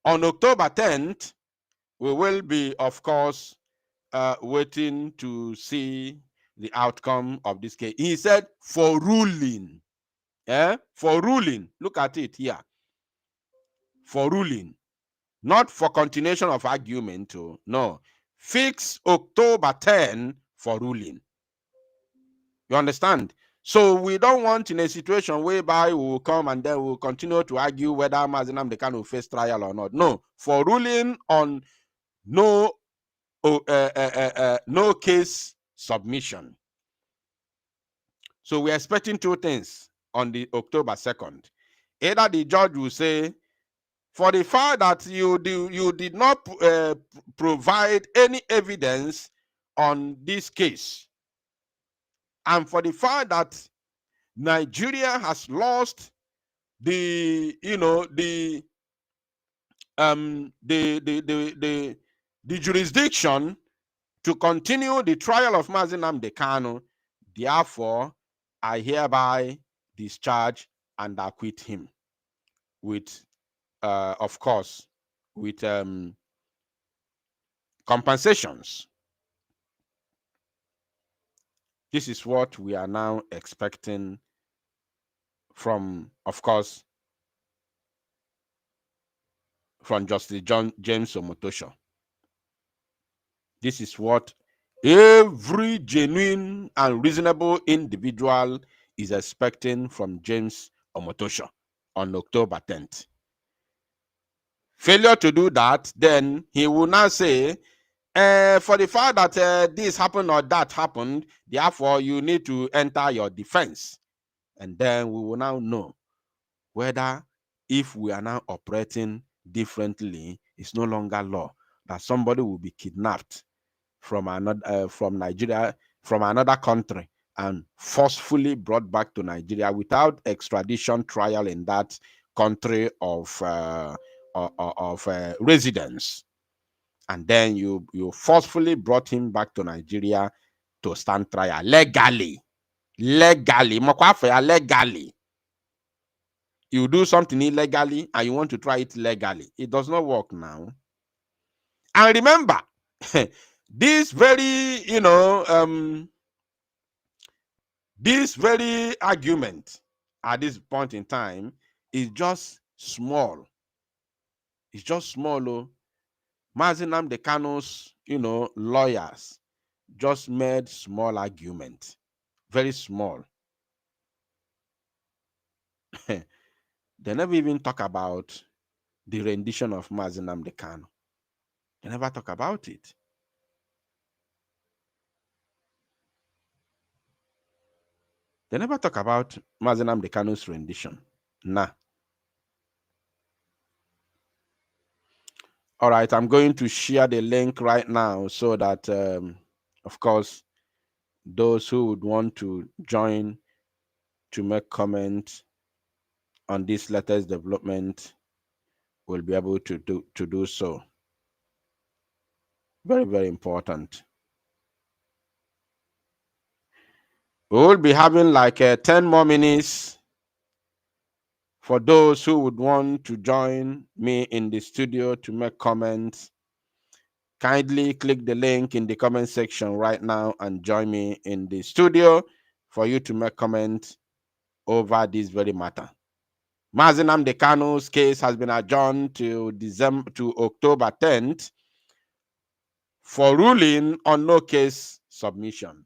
10th, we will be, of course, waiting to see the outcome of this case. He said for ruling. for ruling. Look at it here. For ruling. Not for continuation of argument. No. Fix October 10 for ruling. You understand? So we don't want in a situation whereby we will come and then we'll continue to argue whether Mazi Nnamdi Kanu will face trial or not. No. For ruling on no case submission. So we're expecting two things on the October 2nd. Either the judge will say, for the fact that you did not provide any evidence on this case, and for the fact that Nigeria has lost the jurisdiction to continue the trial of Mazi Nnamdi Kanu, therefore I hereby discharge and acquit him with of course with compensations. This is what we are now expecting from, of course, from Justice James Omotosho. This is what every genuine and reasonable individual is expecting from James Omotosho on October 10th. Failure to do that, then he will now say, for the fact that this happened or that happened, therefore you need to enter your defense. And then we will now know whether, if we are now operating differently, it's no longer law that somebody will be kidnapped from Nigeria, from another country, and forcefully brought back to Nigeria without extradition trial in that country of residence, and then you forcefully brought him back to Nigeria to stand trial legally. You do something illegally and you want to try it legally. It does not work now. And remember, this very, this very argument at this point in time is just small. It's just small. Mazi Nnamdi Kanu's, lawyers just made small argument. Very small. They never even talk about the rendition of Mazi Nnamdi Kanu. They never talk about it. They never talk about Mazi Nnamdi Kanu's rendition. Nah. All right, I'm going to share the link right now so that, of course, those who would want to join to make comments on this latest development will be able to do so. Very, very important. We will be having like 10 more minutes for those who would want to join me in the studio to make comments. Kindly click the link in the comment section right now and join me in the studio for you to make comments over this very matter. Mazi Nnamdi Kanu's case has been adjourned to October 10th for ruling on no case submission.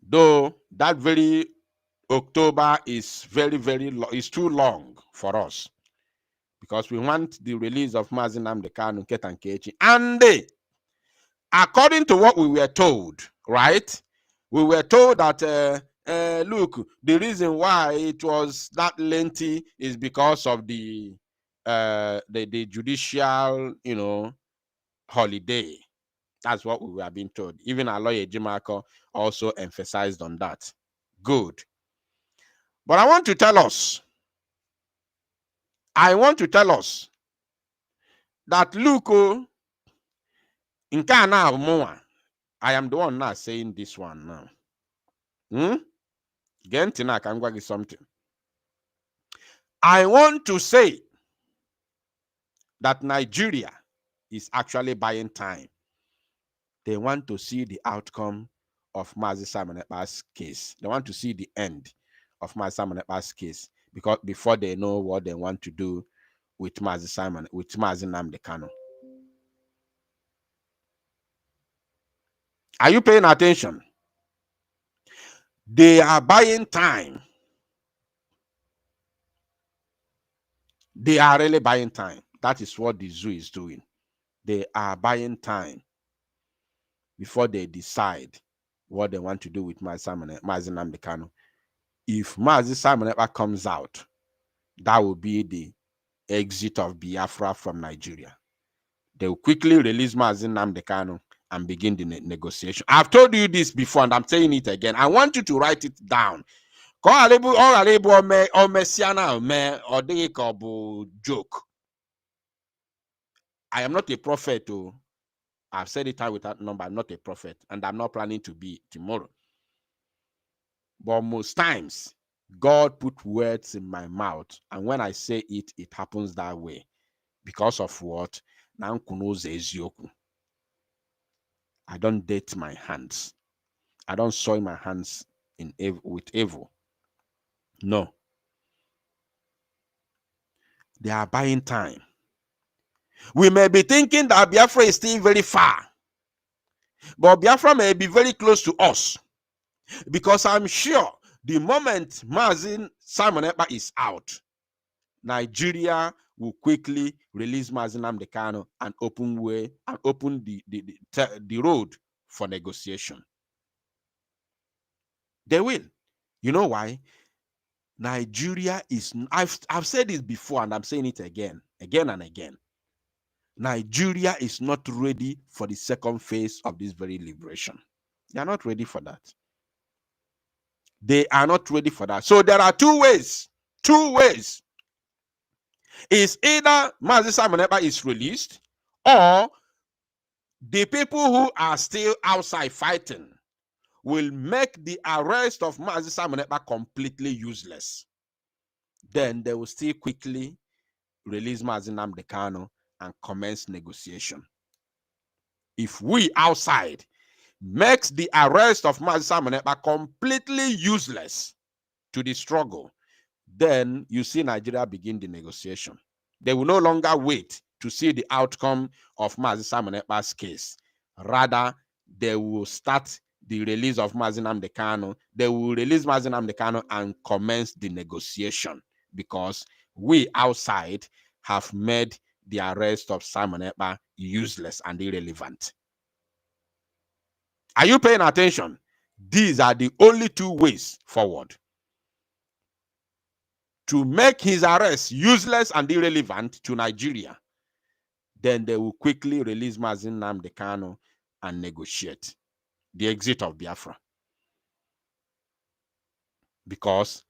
Though that very October is very, very is too long for us, because we want the release of Mazi Nnamdi Kanu, Ketankechi, and according to what we were told, right? We were told that look, the reason why it was that lengthy is because of the judicial, holiday. That's what we were being told. Even our lawyer Jimako also emphasized on that. Good. But I want to tell us that look, in Ghana, I am the one now saying this one now. Gentina can go something. I want to say that Nigeria is actually buying time. They want to see the outcome of Mazi Simon Ekpa's case. They want to see the end of Mazi Simon Ekpa's case because before they know what they want to do with Mazi Nnamdi Kanu. Are you paying attention? They are buying time. They are really buying time. That is what the zoo is doing. They are buying time before they decide what they want to do with Mazi Nnamdi Kanu. If Mazi Simon Ekpa comes out, that will be the exit of Biafra from Nigeria. They will quickly release Mazi Nnamdi Kanu and begin the negotiation. I've told you this before, and I'm saying it again. I want you to write it down. Joke. I am not a prophet. I've said it out without number. I'm not a prophet, and I'm not planning to be tomorrow. But most times, God put words in my mouth, and when I say it, it happens that way. Because of what? I don't date my hands. I don't soil my hands with evil. No. They are buying time. We may be thinking that Biafra is still very far, but Biafra may be very close to us, because I'm sure the moment Mazi Simon Ekpa is out, Nigeria will quickly release Mazi Nnamdi Kanu and open the road for negotiation. They will. You know why? Nigeria is, I've said this before and I'm saying it again and again. Nigeria is not ready for the second phase of this very liberation. They are not ready for that. They are not ready for that. So there are two ways. Is either Mazi Simon Ekpa is released, or the people who are still outside fighting will make the arrest of Mazi Simon Ekpa completely useless. Then they will still quickly release Mazi Nnamdi Kanu and commence negotiation. If we outside makes the arrest of Mazi Simon Ekpa completely useless to the struggle, then you see Nigeria begin the negotiation. They will no longer wait to see the outcome of Mazi Simon Ekpa's case. Rather, they will start the release of Mazi Nnamdi Kanu. They will release Mazi Nnamdi Kanu and commence the negotiation, because we outside have made the arrest of Simon Ekpa useless and irrelevant. Are you paying attention? These are the only two ways forward. To make his arrest useless and irrelevant to Nigeria, then they will quickly release Mazi Nnamdi Kanu and negotiate the exit of Biafra. Because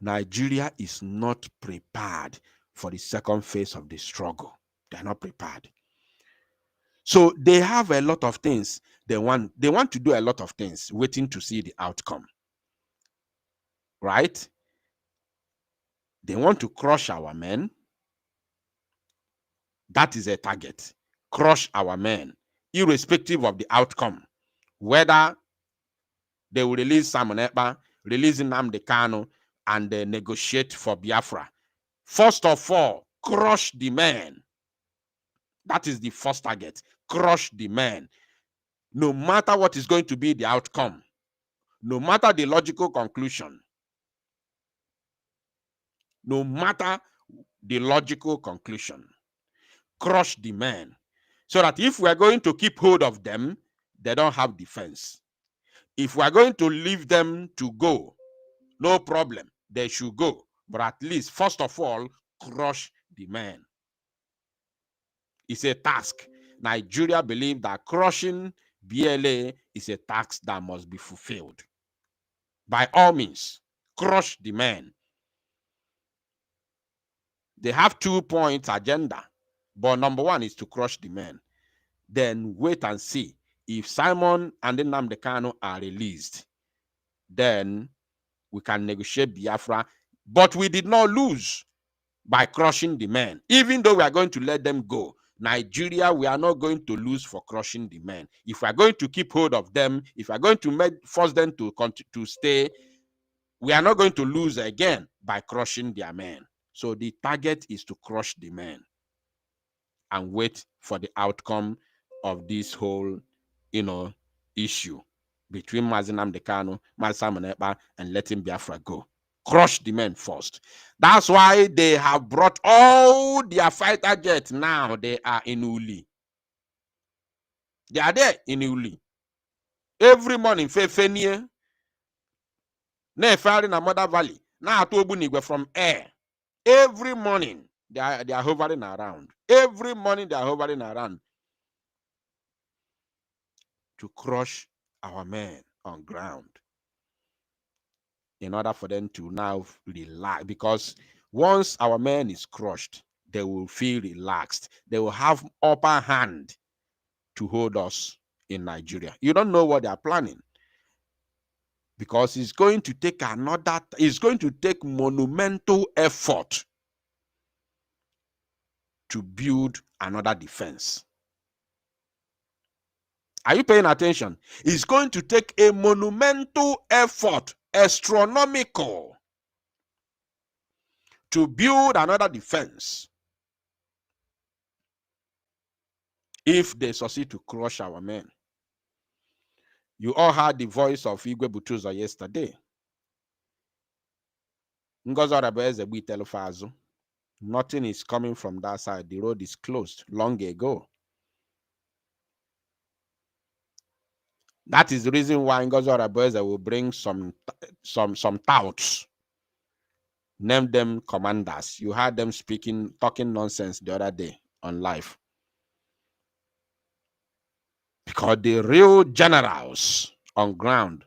Nigeria is not prepared for the second phase of the struggle. They're not prepared. So they have a lot of things they want to do, a lot of things, waiting to see the outcome. Right? They want to crush our men. That is a target. Crush our men, irrespective of the outcome. Whether they will release Simon Ekpa, release Nnamdi Kanu, and they negotiate for Biafra. First of all, crush the men. That is the first target. Crush the men. No matter what is going to be the outcome, no matter the logical conclusion, no matter the logical conclusion, crush the men. So that if we are going to keep hold of them, they don't have defense. If we are going to leave them to go, no problem, they should go. But at least, first of all, crush the men. It's a task. Nigeria believes that crushing BLA is a task that must be fulfilled. By all means, crush the men. They have 2 points agenda, but number one is to crush the men. Then wait and see. If Simon and Nnamdi Kanu are released, then we can negotiate Biafra. But we did not lose by crushing the men. Even though we are going to let them go, Nigeria, we are not going to lose for crushing the men. If we are going to keep hold of them, if we are going to force them to stay, we are not going to lose again by crushing their men. So the target is to crush the men and wait for the outcome of this whole, issue between Nnamdi Kanu, Simon Ekpa, and letting Biafra go. Crush the men first. That's why they have brought all their fighter jets. Now they are in Uli. They are there in Uli. Every morning, Fefenie, Nefari na Mother Valley. Now Tobunigwe from air. Every morning they are hovering around. Every morning they are hovering around to crush our men on ground, in order for them to now relax. Because once our man is crushed, they will feel relaxed. They will have upper hand to hold us in Nigeria. You don't know what they are planning, because it's going to take monumental effort to build another defense. Are you paying attention? It's going to take a monumental effort, astronomical, to build another defense if they succeed to crush our men. You all heard the voice of Igwe Butuzo yesterday. Nothing is coming from that side. The road is closed long ago. That is the reason why Ngozi Arabeze will bring some touts. Name them commanders. You heard them talking nonsense the other day on live. Because the real generals on ground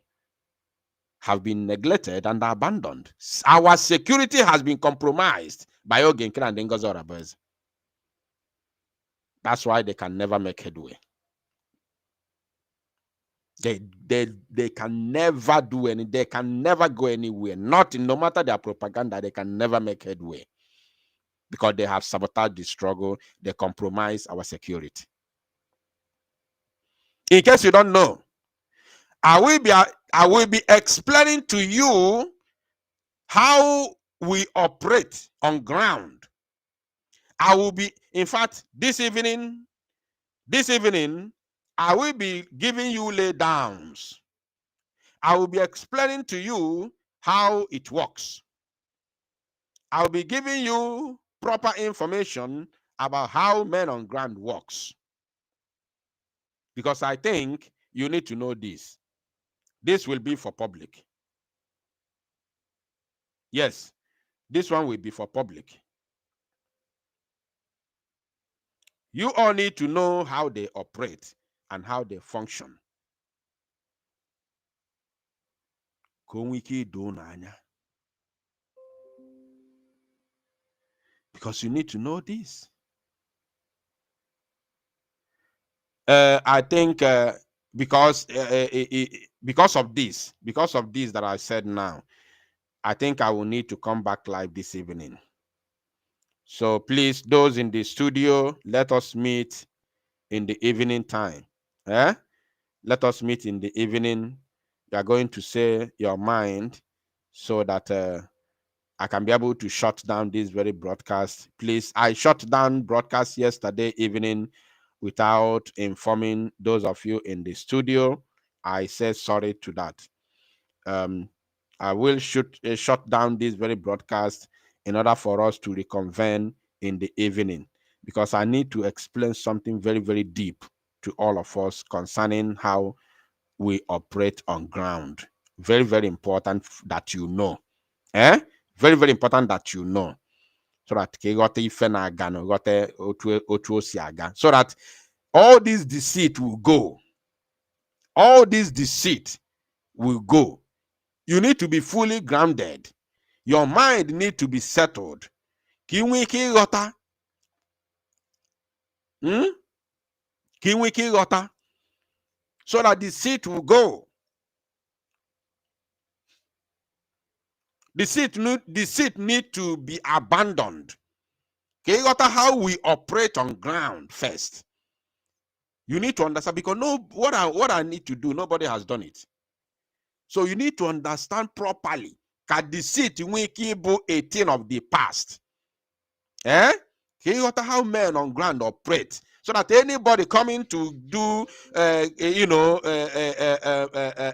have been neglected and abandoned. Our security has been compromised by Ogenkere and Ngozi Arabeze. That's why they can never make headway. They can never do any. They can never go anywhere. No matter their propaganda, they can never make headway, because they have sabotaged the struggle. They compromise our security. In case you don't know, I will be explaining to you how we operate on ground. I will be, in fact, this evening, I will be giving you laydowns. I will be explaining to you how it works. I'll be giving you proper information about how men on ground works. Because I think you need to know this. This will be for public. Yes, this one will be for public. You all need to know how they operate and how they function. Because you need to know this. I think because of this that I said now, I think I will need to come back live this evening. So please, those in the studio, let us meet in the evening time. Let us meet in the evening. You are going to say your mind so that I can be able to shut down this very broadcast. Please, I shut down broadcast yesterday evening without informing those of you in the studio. I say sorry to that. I will shut down this very broadcast in order for us to reconvene in the evening, because I need to explain something very, very deep to all of us concerning how we operate on ground. Very, very important that you know. Very, very important that you know. So that so that all this deceit will go. All this deceit will go. You need to be fully grounded. Your mind need to be settled. So that deceit will go. Deceit need to be abandoned. Okay, you got how we operate on ground first. You need to understand, because what I need to do, nobody has done it. So you need to understand properly. Can deceit be a thing of the past? Eh? Okay, you got how men on ground operate, so that anybody coming to do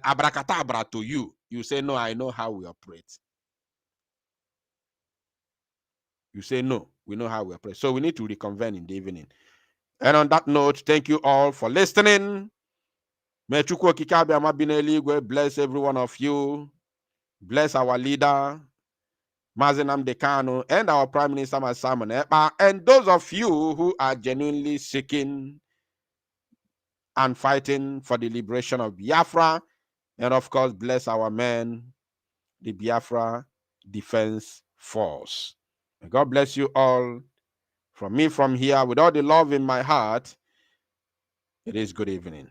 abracadabra to you, you say, no, I know how we operate. You say, no, we know how we operate. So we need to reconvene in the evening. And on that note, thank you all for listening. May Chukwu Okike Abiama bi n'eluigwe bless every one of you. Bless our leader, Nnamdi Kanu, and our Prime Minister, Simon Ekpa, and those of you who are genuinely seeking and fighting for the liberation of Biafra. And of course, bless our men, the Biafra Defense Force. And God bless you all. From me from here, with all the love in my heart, it is good evening.